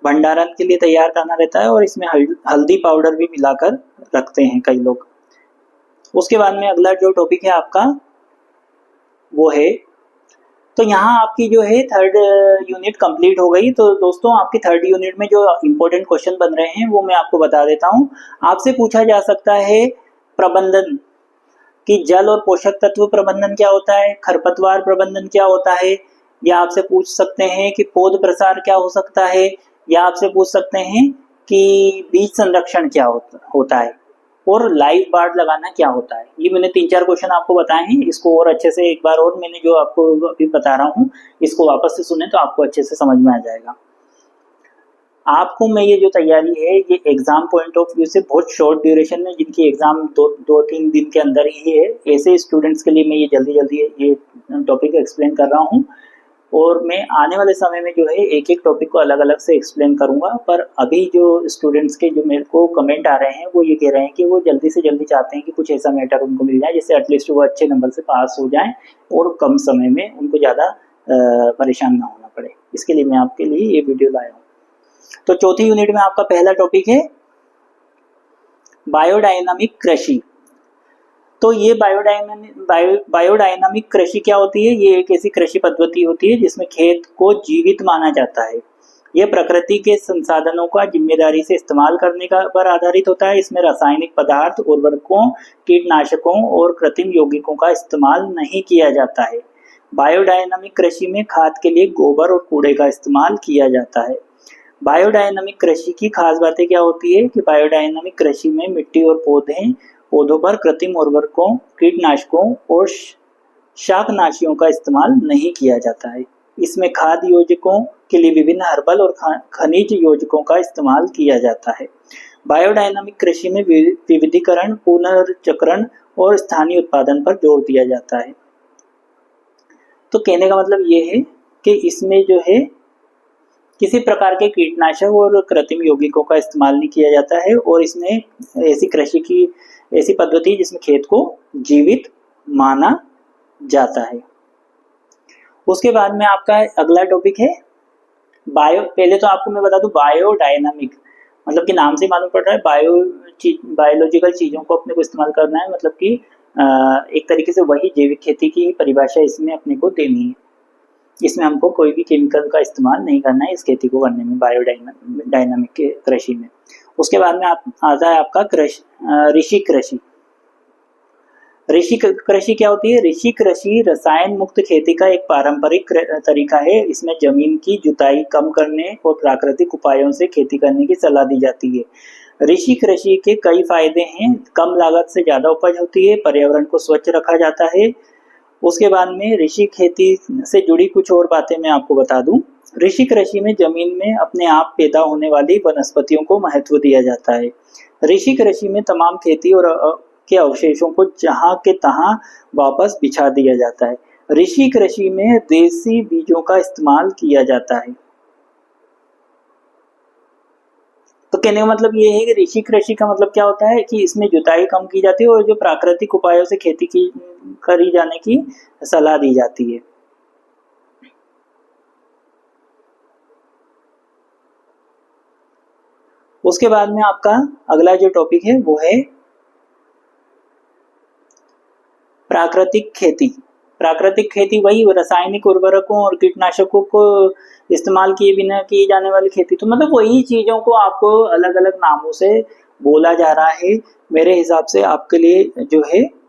भंडारण के लिए तैयार करना रहता है और इसमें हल्दी पाउडर भी मिलाकर रखते हैं कई लोग। उसके बाद में अगला जो टॉपिक है आपका वो है, तो यहाँ आपकी जो है थर्ड यूनिट कंप्लीट हो गई। तो दोस्तों आपकी थर्ड यूनिट में जो इम्पोर्टेंट क्वेश्चन बन रहे हैं वो मैं आपको बता देता हूँ। आपसे पूछा जा सकता है प्रबंधन कि जल और पोषक तत्व प्रबंधन क्या होता है, खरपतवार प्रबंधन क्या होता है, या आपसे पूछ सकते हैं कि पौध प्रसार क्या हो सकता है, या आपसे पूछ सकते हैं कि बीज संरक्षण क्या होता है और लाइव बाड़ लगाना क्या होता है। ये मैंने 3-4 क्वेश्चन आपको बताए हैं। इसको और अच्छे से एक बार और मैंने जो आपको अभी बता रहा हूँ इसको वापस से सुने तो आपको अच्छे से समझ में आ जाएगा। आपको मैं ये जो तैयारी है ये एग्जाम पॉइंट ऑफ व्यू से बहुत शॉर्ट ड्यूरेशन में, जिनकी एग्जाम 2-3 दिन के अंदर ही है, ऐसे स्टूडेंट्स के लिए मैं ये जल्दी ये टॉपिक एक्सप्लेन कर रहा हूँ। और मैं आने वाले समय में जो है एक एक टॉपिक को अलग अलग से एक्सप्लेन करूंगा। पर अभी जो स्टूडेंट्स के जो मेरे को कमेंट आ रहे हैं वो ये कह रहे हैं कि वो जल्दी से जल्दी चाहते हैं कि कुछ ऐसा मैटर उनको मिल जाए जिससे एटलीस्ट वो अच्छे नंबर से पास हो जाएं और कम समय में उनको ज़्यादा परेशान ना होना पड़े। इसके लिए मैं आपके लिए ये वीडियो लाया हूँ। तो चौथी यूनिट में आपका पहला टॉपिक है बायोडायनामिक कृषि। तो ये बायोडायनामिक कृषि क्या होती है? ये एक ऐसी कृषि पद्धति होती है जिसमें खेत को जीवित माना जाता है। यह प्रकृति के संसाधनों का जिम्मेदारी से इस्तेमाल करने का पर आधारित होता है। इसमें रासायनिक पदार्थ, उर्वरकों, कीटनाशकों और कृत्रिम यौगिकों का इस्तेमाल नहीं किया जाता है। बायोडायनामिक कृषि में खाद के लिए गोबर और कूड़े का इस्तेमाल किया जाता है। बायोडायनामिक कृषि की खास बातें क्या होती है कि बायोडायनामिक कृषि में मिट्टी और पौधों पर कृत्रिम उर्वरकों, कीटनाशकों और शाकनाशियों का इस्तेमाल नहीं किया जाता है। इसमें खाद्य योजकों के लिए विभिन्न हर्बल और खनिज योजकों का इस्तेमाल किया जाता है। बायोडायनामिक कृषि में विविधीकरण, पुनर्चक्रण और स्थानीय उत्पादन पर जोर दिया जाता है। तो कहने का मतलब ये है कि इसमें जो है किसी प्रकार के कीटनाशक और कृत्रिम यौगिकों का इस्तेमाल नहीं किया जाता है और इसमें ऐसी पद्धति जिसमें खेत को जीवित माना जाता है। उसके बाद में आपका अगला टॉपिक है पहले तो आपको मैं बता दूं बायोडायनामिक मतलब कि नाम से मालूम पड़ रहा है बायोलॉजिकल चीजों को अपने को इस्तेमाल करना है। मतलब कि एक तरीके से वही जैविक खेती की परिभाषा इसमें अपने को देनी है। इसमें हमको कोई भी केमिकल का इस्तेमाल नहीं करना है इस खेती को करने में, बायोडायनामिक कृषि में। उसके बाद में आता है आपका ऋषि कृषि। ऋषि कृषि क्या होती है? ऋषि कृषि रसायन मुक्त खेती का एक पारंपरिक तरीका है। इसमें जमीन की जुताई कम करने और प्राकृतिक उपायों से खेती करने की सलाह दी जाती है। ऋषि कृषि के कई फायदे हैं। कम लागत से ज्यादा उपज होती है, पर्यावरण को स्वच्छ रखा जाता है। उसके बाद में ऋषि खेती से जुड़ी कुछ और बातें मैं आपको बता दूं। ऋषि कृषि में जमीन में अपने आप पैदा होने वाली वनस्पतियों को महत्व दिया जाता है। ऋषि कृषि में तमाम खेती और के अवशेषों को जहां के तहां वापस बिछा दिया जाता है। ऋषि कृषि में देसी बीजों का इस्तेमाल किया जाता है। तो कहने का मतलब ये है कि ऋषि कृषि का मतलब क्या होता है कि इसमें जुताई कम की जाती है और जो प्राकृतिक उपायों से खेती करी जाने की सलाह दी जाती है। उसके बाद में आपका अगला जो टॉपिक है वो है प्राकृतिक खेती। प्राकृतिक खेती वही रासायनिक उर्वरकों और कीटनाशकों को इस्तेमाल किए बिना की जाने वाली खेती। तो मतलब वही चीजों को आपको अलग अलग नामों से बोला जा रहा है। मेरे हिसाब से आपके लिए जो है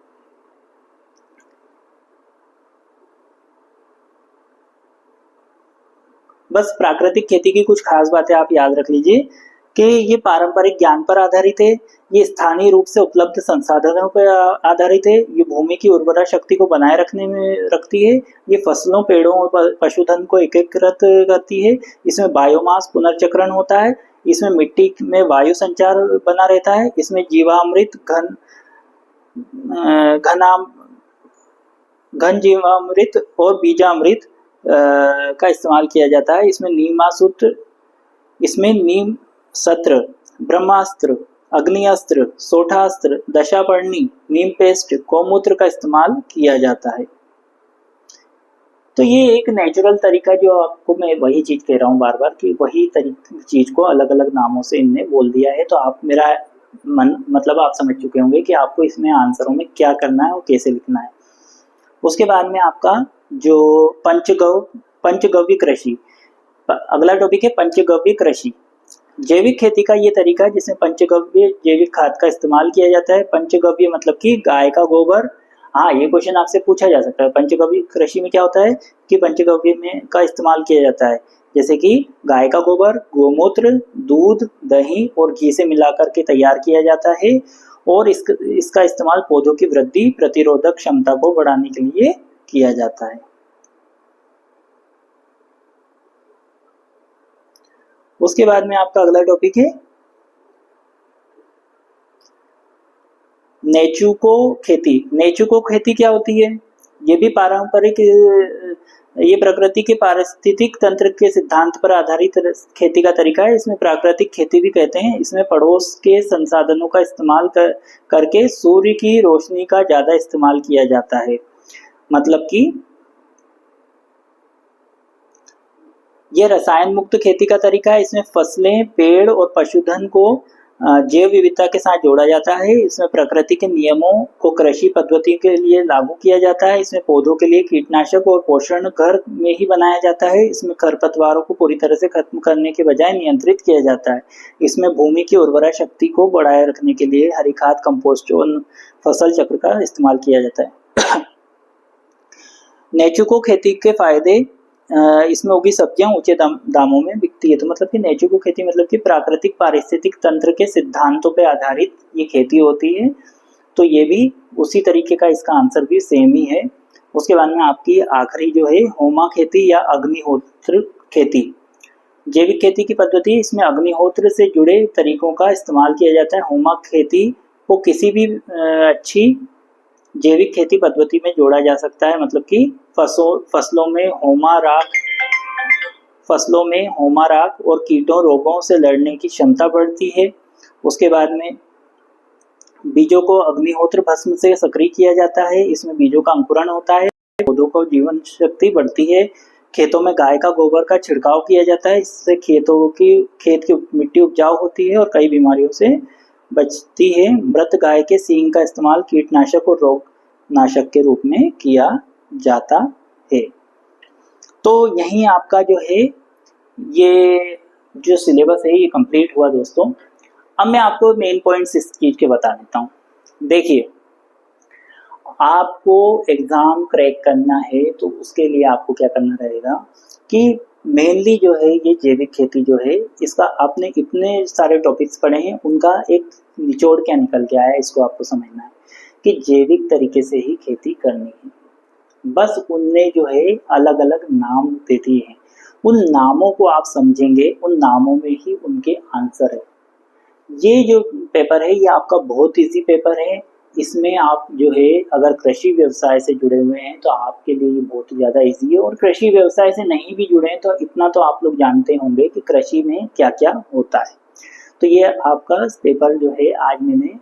बस प्राकृतिक खेती की कुछ खास बातें आप याद रख लीजिए कि ये पारंपरिक ज्ञान पर आधारित है, ये स्थानीय रूप से उपलब्ध संसाधनों पर आधारित है, ये भूमि की उर्वरा शक्ति को बनाए रखने में रखती है, ये फसलों, पेड़ों और पशुधन को एकीकृत करती है, इसमें बायोमास पुनर्चक्रण होता है, इसमें मिट्टी में वायु संचार बना रहता है, इसमें जीवामृत घनाम घन जीवामृत और बीजामृत का इस्तेमाल किया जाता है। इसमें नीम सत्र, ब्रह्मास्त्र, अग्निअस्त्र, सोठास्त्र, दशापर्णी, नीम पेस्ट, गौमूत्र का इस्तेमाल किया जाता है। तो ये एक नेचुरल तरीका, जो आपको मैं वही चीज कह रहा हूँ बार बार कि वही चीज को अलग अलग नामों से इनने बोल दिया है। तो आप मेरा मतलब आप समझ चुके होंगे कि आपको इसमें आंसरों में क्या करना है और कैसे लिखना है। उसके बाद में आपका जो पंचगव्य कृषि, अगला टॉपिक है पंचगव्य कृषि। जैविक खेती का ये तरीका है जिसमें पंचगव्य जैविक खाद का इस्तेमाल किया जाता है। पंचगव्य मतलब कि गाय का गोबर। हाँ, ये क्वेश्चन आपसे पूछा जा सकता है। पंचगव्य कृषि में क्या होता है कि पंचगव्य में का इस्तेमाल किया जाता है, जैसे कि गाय का गोबर, गोमूत्र, दूध, दही और घी से मिलाकर के तैयार किया जाता है और इसका इस्तेमाल पौधों की वृद्धि प्रतिरोधक क्षमता को बढ़ाने के लिए किया जाता है। उसके बाद में आपका अगला टॉपिक है नेचुको खेती। नेचुको खेती क्या होती है? ये भी पारंपरिक, ये प्रकृति के पारिस्थितिक तंत्र के सिद्धांत पर आधारित खेती का तरीका है। इसमें प्राकृतिक खेती भी कहते हैं। इसमें पड़ोस के संसाधनों का इस्तेमाल करके सूर्य की रोशनी का ज्यादा इस्तेमाल किया जाता है। मतलब कि यह रसायन मुक्त खेती का तरीका है। इसमें फसलें, पेड़ और पशुधन को जैव विविधता के साथ जोड़ा जाता है। इसमें प्रकृति के नियमों को कृषि पद्धति के लिए लागू किया जाता है। इसमें पौधों के लिए कीटनाशक और पोषण घर में ही बनाया जाता है। इसमें खरपतवारों को पूरी तरह से खत्म करने के बजाय नियंत्रित किया जाता है। इसमें भूमि की उर्वरा शक्ति को बढ़ाए रखने के लिए हरी खाद, कंपोस्ट और फसल चक्र का इस्तेमाल किया जाता है। नेचुको खेती के फायदे, इसमें उगी सब्जियां ऊंचे दामों में बिकती है। तो मतलब कि नेचुको खेती मतलब कि प्राकृतिक पारिस्थितिक तंत्र के सिद्धांतों पर आधारित ये खेती होती है। तो ये भी उसी तरीके का, इसका आंसर भी सेम ही है। उसके बाद में आपकी आखिरी जो है होमा खेती या अग्निहोत्र खेती। जैविक खेती की पद्धति, इसमें अग्निहोत्र से जुड़े तरीकों का इस्तेमाल किया जाता है। होमा खेती को किसी भी अच्छी जैविक खेती पद्धति में जोड़ा जा सकता है। मतलब कि फसलों में होमा राख और कीटों, रोगों से लड़ने की क्षमता बढ़ती है। उसके बाद में बीजों को अग्निहोत्र भस्म से सक्रिय किया जाता है। इसमें बीजों का अंकुरण होता है, पौधों को जीवन शक्ति बढ़ती है। खेतों में गाय का गोबर का छिड़काव किया जाता है। इससे खेत की मिट्टी उपजाऊ होती है और कई बीमारियों से बचती है। मृत गाय के सींग का इस्तेमाल कीटनाशक और रोगनाशक के रूप में किया जाता है। तो यही आपका जो है ये जो सिलेबस है ये कंप्लीट हुआ दोस्तों। अब मैं आपको मेन पॉइंट्स इस चीज के बता देता हूँ। देखिए, आपको एग्जाम क्रैक करना है तो उसके लिए आपको क्या करना रहेगा कि मेनली जो है ये जैविक खेती जो है, इसका आपने इतने सारे टॉपिक्स पढ़े हैं, उनका एक निचोड़ क्या निकल के आया है, इसको आपको समझना है कि जैविक तरीके से ही खेती करनी है। बस उनने जो है अलग अलग नाम दे दिए हैं, उन नामों को आप समझेंगे, उन नामों में ही उनके आंसर है। ये जो पेपर है ये आपका बहुत इजी पेपर है। इसमें आप जो है अगर कृषि व्यवसाय से जुड़े हुए हैं तो आपके लिए ये बहुत ज़्यादा इजी है, और कृषि व्यवसाय से नहीं भी जुड़े हैं तो इतना तो आप लोग जानते होंगे कि कृषि में क्या क्या होता है। तो ये आपका पेपर जो है आज मैंने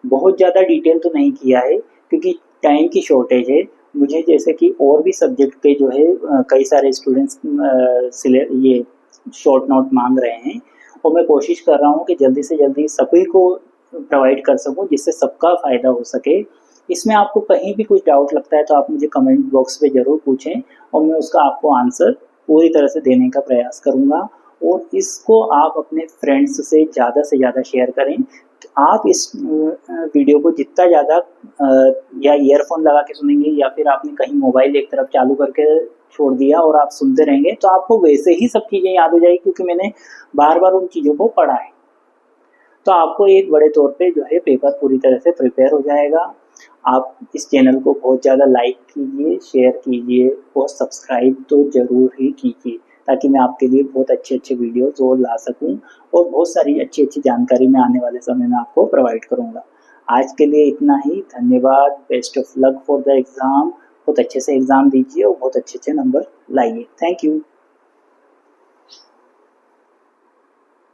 बहुत ज़्यादा डिटेल तो नहीं किया है क्योंकि टाइम की शॉर्टेज है। मुझे जैसे कि और भी सब्जेक्ट के जो है कई सारे स्टूडेंट्स ये शॉर्ट नोट मांग रहे हैं और मैं कोशिश कर रहा हूँ कि जल्दी से जल्दी सभी को प्रोवाइड कर सकूँ जिससे सबका फ़ायदा हो सके। इसमें आपको कहीं भी कुछ डाउट लगता है तो आप मुझे कमेंट बॉक्स पे ज़रूर पूछें और मैं उसका आपको आंसर पूरी तरह से देने का प्रयास करूँगा। और इसको आप अपने फ्रेंड्स से ज़्यादा शेयर करें। आप इस वीडियो को जितना ज़्यादा या ईयरफोन लगा के सुनेंगे या फिर आपने कहीं मोबाइल एक तरफ चालू करके छोड़ दिया और आप सुनते रहेंगे तो आपको वैसे ही सब चीज़ें याद हो जाएगी, क्योंकि मैंने बार बार उन चीज़ों को पढ़ा है। तो आपको एक बड़े तौर पे जो है पेपर पूरी तरह से प्रिपेयर हो जाएगा। आप इस चैनल को बहुत ज़्यादा लाइक कीजिए, शेयर कीजिए और सब्सक्राइब तो ज़रूर ही कीजिए, ताकि मैं आपके लिए बहुत अच्छे वीडियोज़ और ला सकूँ और बहुत सारी अच्छी जानकारी मैं आने वाले समय में आपको प्रोवाइड करूँगा। आज के लिए इतना ही, धन्यवाद। Best of luck for the exam. बहुत अच्छे से एग्ज़ाम दीजिए और बहुत अच्छे नंबर लाइए। Thank you.